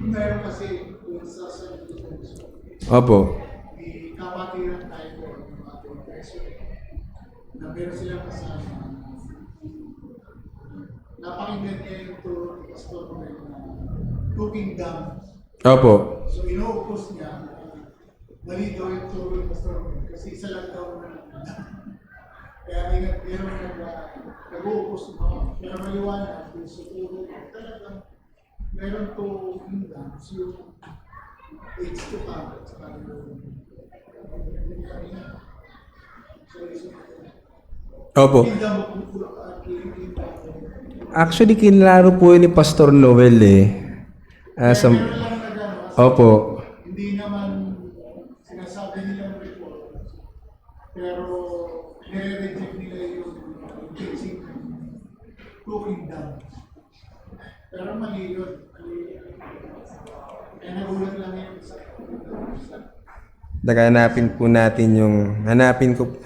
Meron kasi kung sa Opo. may kapatiran tayo po ng ating preso na meron silang kasama. Napakinggan niya yung turo ni Pastor Noel na two kingdoms. Opo. So inuupos niya mali daw yung turo ng Pastor Romel kasi isa lang daw na kaya meron nag-uupos pero maliwanag yung sa turo talagang meron to kingdoms yung age to come at saka yung kanina. Opo. Kingdom of Actually, kinlaro po yun ni Pastor Noel eh. meron lang nag-ano kasi Opo. hindi naman sinasabi nilang report pero nire-reject nila yung teaching ng two kingdoms. Pero mali yun. Kaya nagulat lang yun sa Hanapin po natin yung... Hanapin ko...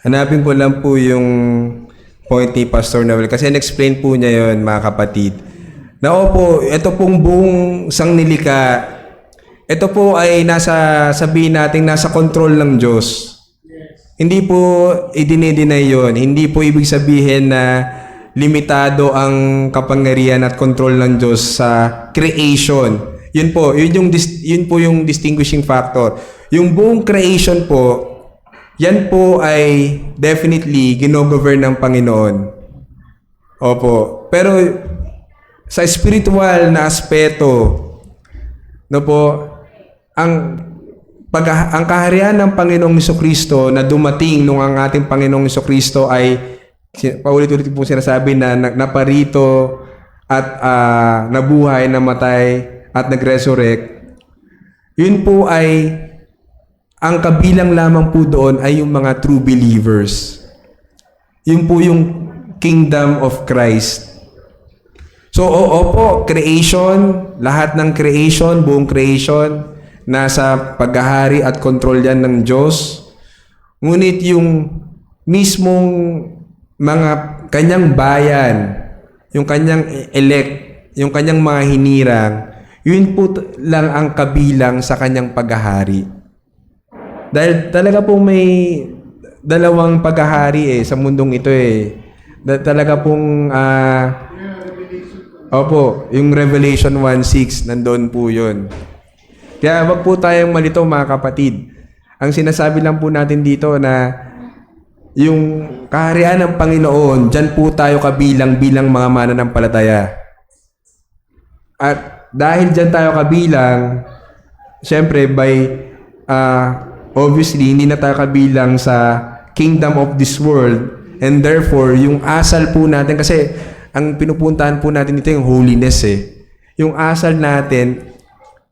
Hanapin ko lang po yung point ni Pastor Noel kasi in-explain po niya yon mga kapatid. Na opo, ito pong buong sangnilika, ito po ay sabihin natin, nasa control ng Diyos. Hindi po idinideny yun. Hindi po ibig sabihin na limitado ang kapangyarihan at control ng Diyos sa creation. Yun po yung distinguishing factor. Yung buong creation po, yan po ay definitely ginogovern ng Panginoon. Opo. Pero sa spiritual na aspeto, no po, ang kaharian ng Panginoong Jesucristo na dumating nung ang ating Panginoong Jesucristo ay paulit-ulit po sinasabi na naparito at nabuhay, namatay at nag-resurrect. Yun po ay ang kabilang lamang po doon ay yung mga true believers. Yun po yung kingdom of Christ. So, opo, creation, lahat ng creation, buong creation, nasa paghahari at kontrol yan ng Diyos. Ngunit yung mismong mga kanyang bayan, yung kanyang elect, yung kanyang mga hinirang, yun po lang ang kabilang sa kanyang paghahari. Dahil talaga po may dalawang paghahari sa mundong ito eh. Talaga pong opo, yung Revelation 1:6 nandoon po 'yon. Kaya wag po tayong malito mga kapatid. Ang sinasabi lang po natin dito na yung kaharian ng Panginoon, diyan po tayo kabilang bilang mga mananampalataya. At dahil diyan tayo kabilang, syempre obviously, hindi na tayo kabilang sa kingdom of this world and therefore, yung asal po natin, kasi ang pinupuntahan po natin dito yung holiness eh. Yung asal natin,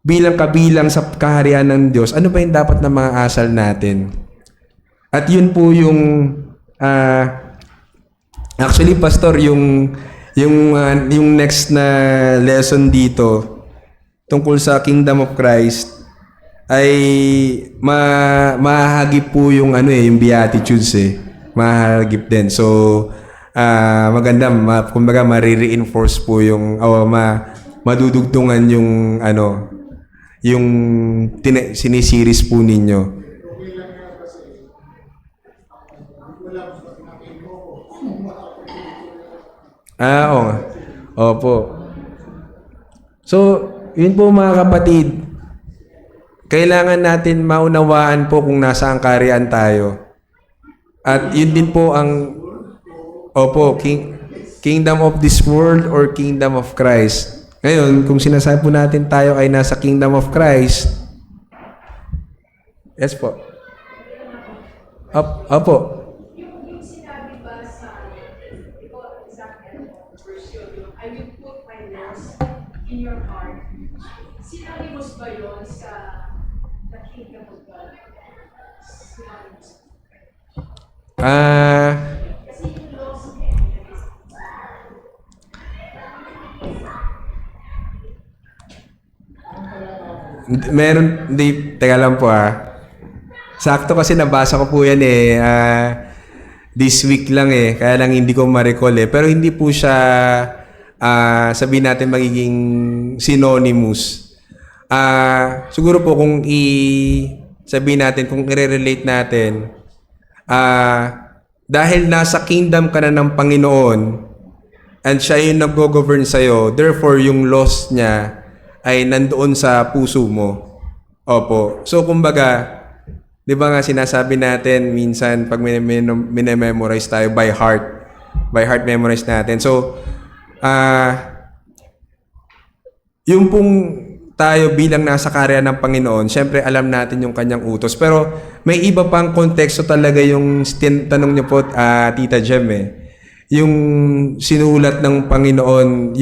bilang kabilang sa kaharian ng Diyos, ano ba yung dapat na mga asal natin? At yun po yung, actually, Pastor, yung next na lesson dito, tungkol sa kingdom of Christ, ay mahagip po yung yung beatitudes eh. Mahagip din. So maganda kumbaga ma-reinforce po yung madudugtungan yung yung sinisiris po ninyo. okay lang yan kasi wala ko sa pinakain mo Oo nga. Opo. So, yun po mga kapatid. Kailangan natin maunawaan po kung nasaan kaharian tayo. At yun din po ang kingdom of this world or kingdom of Christ. Ngayon, kung sinasabi po natin tayo ay nasa kingdom of Christ, yes po. Opo. Yung sinabi ba sa version, I will put my laws in your heart. Sinabi mo ba yun sa the kingdom of God? Sinabi mo kasi yung laws teka lang po Sakto kasi nabasa ko po yan eh. this week lang eh. Kaya lang hindi ko ma-recall eh. Pero hindi po siya, sabihin natin, magiging synonymous. Siguro po kung sabihin natin, kung i-relate natin, dahil nasa kingdom ka na ng Panginoon, and siya yung nag-govern sa'yo, therefore yung laws niya ay nandoon sa puso mo. Opo. So, kumbaga, di ba nga sinasabi natin minsan pag minememorize tayo by heart. By heart memorize natin. So, yung pong tayo bilang nasa karya ng Panginoon, syempre alam natin yung kanyang utos. Pero may iba pang konteksto talaga yung tanong niyo po, Tita Jem eh. Yung sinulat ng Panginoon,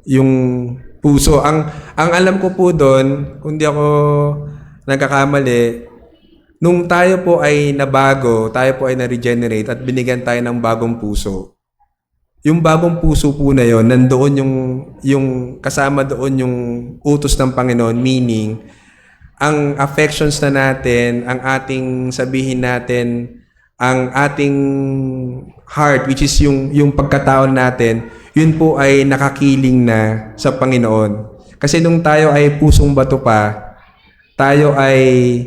yung puso. Ang alam ko po doon, kung di ako nagkakamali, nung tayo po ay nabago, tayo po ay na-regenerate at binigyan tayo ng bagong puso. Yung bagong puso po na yon, nandoon yung kasama doon yung utos ng Panginoon, meaning ang affections na natin, ang ating sabihin natin, ang ating heart, which is yung pagkatao natin, yun po ay nakakiling na sa Panginoon. Kasi nung tayo ay pusong bato pa, tayo ay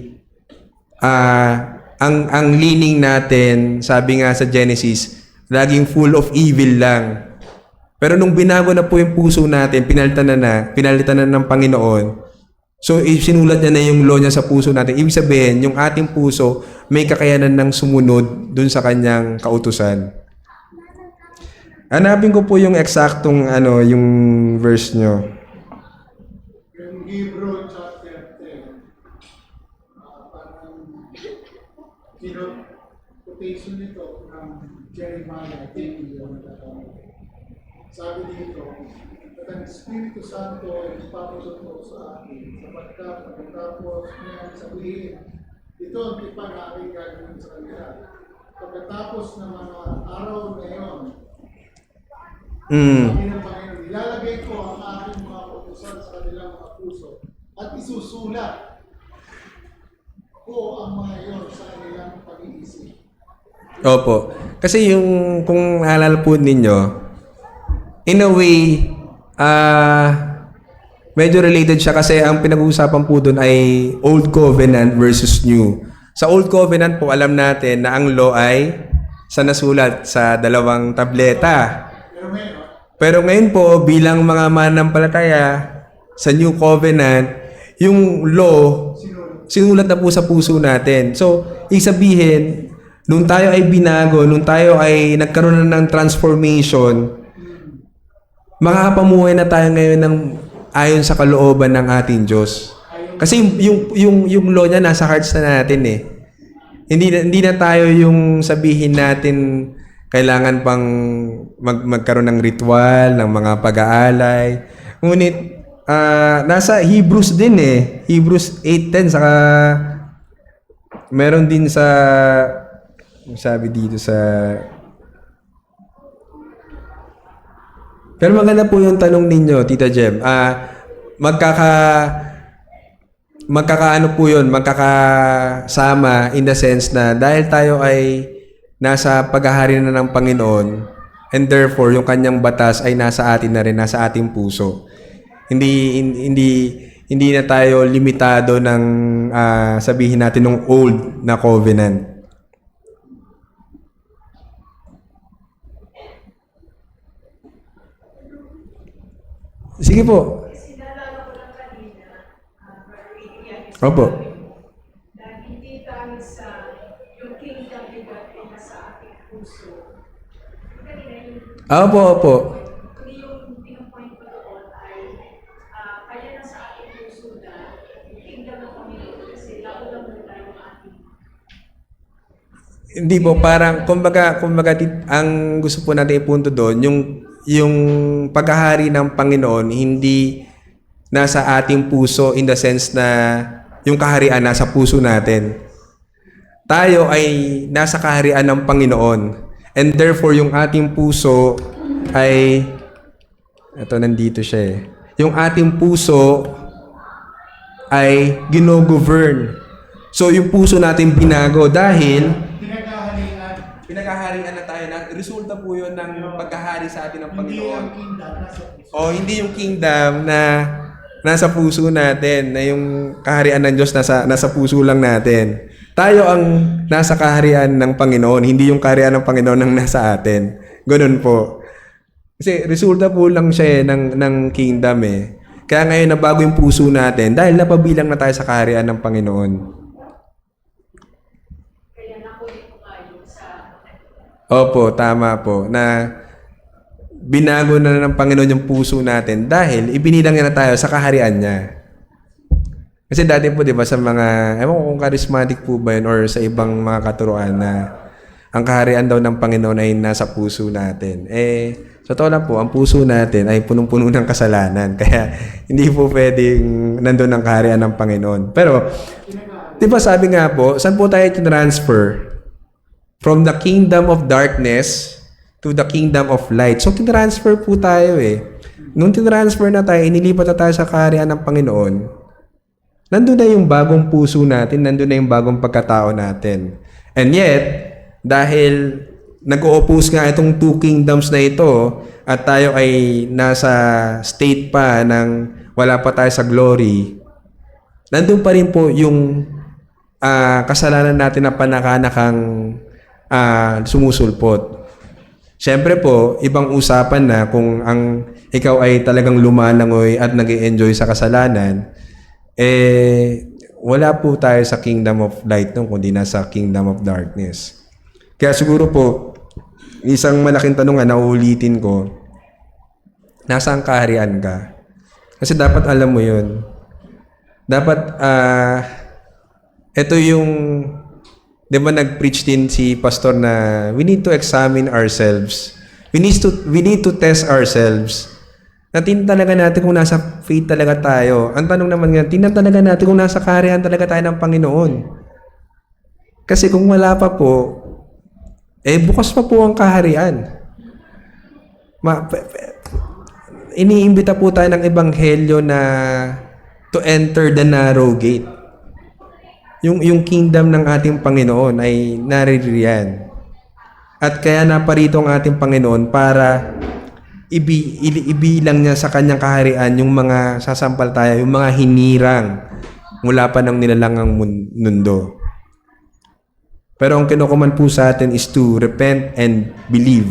ang leaning natin, sabi nga sa Genesis, laging full of evil lang. Pero nung binago na po yung puso natin, pinalitan na ng Panginoon. So, sinulat niya na yung law niya sa puso natin. Ibig sabihin, yung ating puso may kakayanan ng sumunod dun sa kanyang kautusan. Hanapin ko po yung eksaktong yung verse nyo. Yung Hebrew chapter 10, parang quotation nito ng Jeremiah, I think yun. Sabi dito, at ang Espiritu Santo ay ipapasuto sa akin, sapagkat pagkatapos niya sabihin, ito ang tipan na aking gagawin sa kanila. Pagkatapos ng mga araw na yun, sabi ng Panginoon, ilalagay ko ang aking mga utusan sa kanilang mga puso at isusulat ko ang mga iyon sa kanilang pag-iisip. Opo. Kasi yung, kung alala po ninyo, in a way, medyo related siya kasi ang pinag-uusapan po doon ay Old Covenant versus New. Sa Old Covenant po, alam natin na ang law ay sa nasulat sa dalawang tableta. Pero ngayon po, bilang mga mananampalataya sa New Covenant, yung law, sinulat na po sa puso natin. So, ibig sabihin, nung tayo ay binago, nung tayo ay nagkaroon na ng transformation, makakapamuhay na tayo ngayon ng ayon sa kalooban ng ating Diyos. Kasi yung law niya nasa hearts na natin eh. Hindi na tayo yung sabihin natin kailangan pang magkaroon ng ritual, ng mga pag-aalay. Ngunit nasa Hebrews din eh. Hebrews 8:10 saka meron din sa sabi dito sa pero maganda po yung tanong ninyo, Tita Jem. Magkakaano po yun, magkakasama in the sense na dahil tayo ay nasa paghahari na ng Panginoon and therefore yung kanyang batas ay nasa atin na rin, nasa ating puso. Hindi na tayo limitado ng sabihin natin ng old na covenant. Sige po. Sinalala ko lang kanina, Opo. na hindi dahil sa yung kingdom ni God ay nasa ating puso. Kanina yung Opo. Kung yung pinupoint ko doon ay kaya nasa ating puso na yung kingdom ng Panginoon kasi laula mo tayo ang ating Hindi po, parang, kumbaga, ang gusto po natin ipunto doon, yung paghahari ng Panginoon, hindi nasa ating puso in the sense na yung kaharian nasa puso natin. Tayo ay nasa kaharian ng Panginoon. And therefore, yung ating puso ay, ito nandito siya eh. Yung ating puso ay gino-govern. So, yung puso natin binago dahil resulta po yun ng pagkahari sa atin ng Hindi Panginoon. ang kingdom, nasa puso. O hindi yung kingdom na nasa puso natin, na yung kaharian ng Diyos nasa puso lang natin. Tayo ang nasa kaharian ng Panginoon, hindi yung kaharian ng Panginoon ang nasa atin. Ganun po. Kasi resulta po lang siya ng kingdom eh. Kaya ngayon nabago yung puso natin dahil napabilang na tayo sa kaharian ng Panginoon. Kaya nakulit ko nga yun sa Opo, tama po. Na binago na ng Panginoon yung puso natin dahil ibinilang niya na tayo sa kaharian niya. Kasi dati po, di ba, sa mga, ewan ko kung charismatic po ba yun or sa ibang mga katuruan na ang kaharian daw ng Panginoon ay nasa puso natin. Sa totoo lang po, ang puso natin ay punong-puno ng kasalanan. Kaya hindi po pwedeng nandun ang kaharian ng Panginoon. Pero, di ba sabi nga po, saan po tayo transfer? From the kingdom of darkness to the kingdom of light. So, tinransfer po tayo eh. Nung tinransfer na tayo, inilipat na tayo sa kaharian ng Panginoon, nandun na yung bagong puso natin, nandun na yung bagong pagkatao natin. And yet, dahil nag-o-oppose nga itong two kingdoms na ito at tayo ay nasa state pa ng wala pa tayo sa glory, nandun pa rin po yung kasalanan natin na panakanakang sumusulpot. Siyempre po, ibang usapan na kung ikaw ay talagang lumalangoy at nag-enjoy sa kasalanan, wala po tayo sa kingdom of light nung kundi nasa kingdom of darkness. Kaya siguro po, isang malaking tanong na uulitin ko, nasaan kaharian ka? Kasi dapat alam mo yun. Dapat, ito yung, di ba nag-preach din si pastor na we need to examine ourselves. We need to test ourselves. Natin talaga natin kung nasa faith talaga tayo. Ang tanong naman nga, tingnan talaga natin kung nasa kaharian talaga tayo ng Panginoon. Kasi kung wala pa po, bukas pa po ang kaharian. Iniimbita po tayo ng ebanghelyo na to enter the narrow gate. Yung kingdom ng ating Panginoon ay naririyan. At kaya naparito ang ating Panginoon para ibilang niya sa kanyang kaharian yung mga sasampalatayan, yung mga hinirang mula pa ng nilalangang mundo. Pero ang kinukuman po sa atin is to repent and believe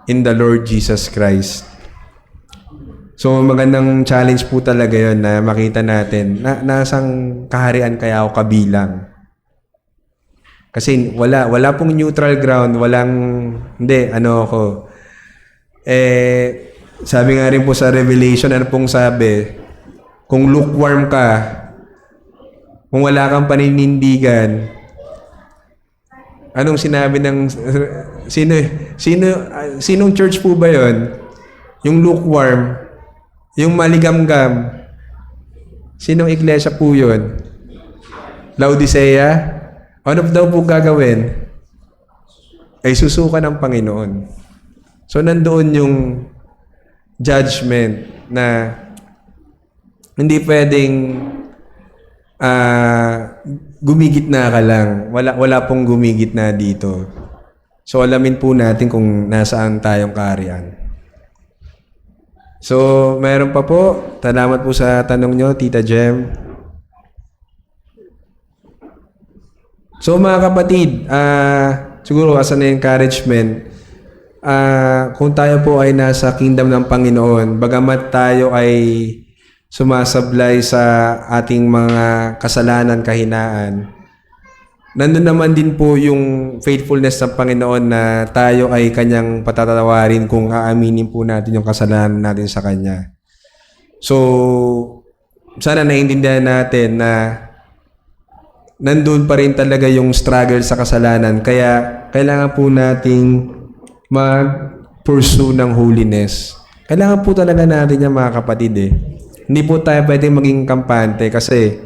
in the Lord Jesus Christ. So magandang challenge po talaga yun na makita natin na nasang kaharian kaya ako kabilang. Kasi wala pong neutral ground, sabi nga rin po sa Revelation, ano pong sabi, kung lukewarm ka, kung wala kang paninindigan, anong sinabi ng sinong church po ba yon? Yung lukewarm, yung maligamgam, sinong iglesia po yun? Laodicea? Ano daw po gagawin? Ay susukan ng Panginoon. So nandoon yung judgment na hindi pwedeng gumigit na ka lang. Wala pong gumigit na dito. So alamin po natin kung nasaan tayong kaharian. So meron pa po. Salamat po sa tanong nyo, Tita Jem. So mga kapatid, siguro as an encouragement, kung tayo po ay nasa kingdom ng Panginoon, bagamat tayo ay sumasablay sa ating mga kasalanan, kahinaan, nandun naman din po yung faithfulness ng Panginoon na tayo ay Kanyang patatawarin kung aaminin po natin yung kasalanan natin sa Kanya. So, sana naiintindihan natin na nandun pa rin talaga yung struggle sa kasalanan. Kaya, kailangan po nating mag-pursue ng holiness. Kailangan po talaga natin yan, mga kapatid eh. Hindi po tayo pwedeng maging kampante kasi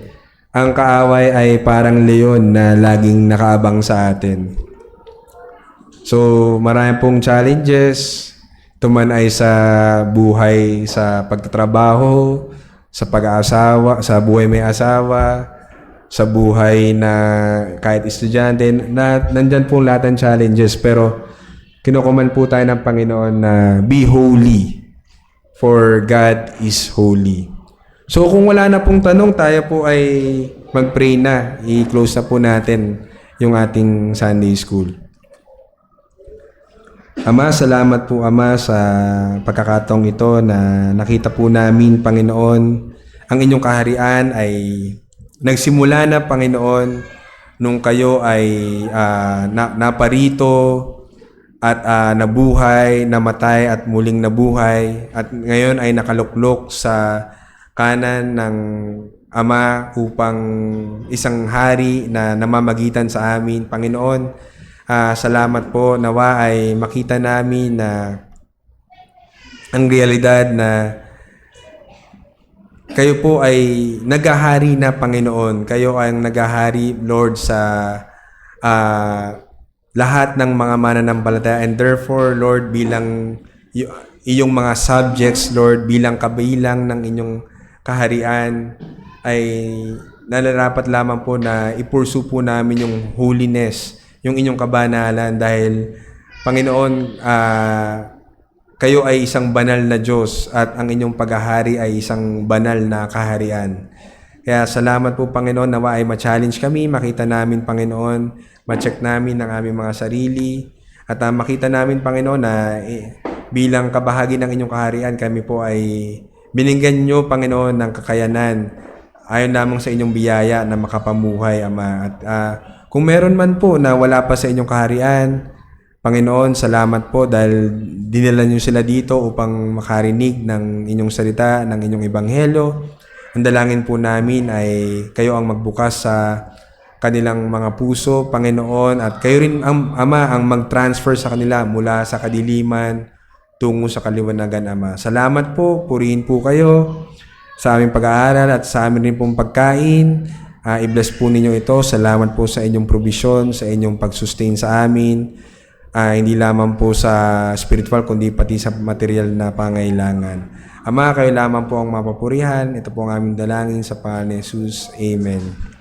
ang kaaway ay parang leon na laging nakaabang sa atin. So, marami pong challenges. Ito man ay sa buhay, sa pagtatrabaho, sa pag-aasawa, sa buhay may asawa, sa buhay na kahit estudyante, nandyan po lahat ng challenges. Pero kinukuman po tayo ng Panginoon na be holy, for God is holy. So kung wala na pong tanong, tayo po ay mag-pray na. I-close na po natin yung ating Sunday School. Ama, salamat po Ama sa pagkakataong ito na nakita po namin, Panginoon, ang inyong kaharian ay nagsimula na, Panginoon, nung kayo ay naparito at nabuhay, namatay at muling nabuhay at ngayon ay nakaluklok sa kanan ng Ama upang isang hari na namamagitan sa amin. Panginoon, salamat po, nawa ay makita namin na ang realidad na kayo po ay naghahari na, Panginoon. Kayo ay naghahari, Lord, sa lahat ng mga mananampalataya. And therefore, Lord, bilang iyong mga subjects, Lord, bilang kabilang ng inyong kaharian, ay nararapat lamang po na ipursu po namin yung holiness, yung inyong kabanalan. Dahil, Panginoon, kayo ay isang banal na Diyos at ang inyong paghahari ay isang banal na kaharian. Kaya salamat po, Panginoon, nawa ay ma-challenge kami, makita namin, Panginoon, ma-check namin ang aming mga sarili at makita namin, Panginoon, na bilang kabahagi ng inyong kaharian, kami po ay binigyan nyo, Panginoon, ng kakayanan ayon lamang sa inyong biyaya na makapamuhay, Ama. At kung meron man po na wala pa sa inyong kaharian, Panginoon, salamat po dahil dinala niyo sila dito upang makarinig ng inyong salita, ng inyong ebanghelyo. Ang dalangin po namin ay kayo ang magbukas sa kanilang mga puso, Panginoon, at kayo rin, Ama, ang mag-transfer sa kanila mula sa kadiliman tungo sa kaliwanagan, Ama. Salamat po, purihin po kayo sa aming pag-aaral at sa amin rin pong pagkain. I-bless po ninyo ito. Salamat po sa inyong provision, sa inyong pag-sustain sa amin. Hindi lamang po sa spiritual, kundi pati sa material na pangailangan. Ama, kayo lamang po ang mapapurihan. Ito po ang aming dalangin sa pangalan ni Jesus. Amen.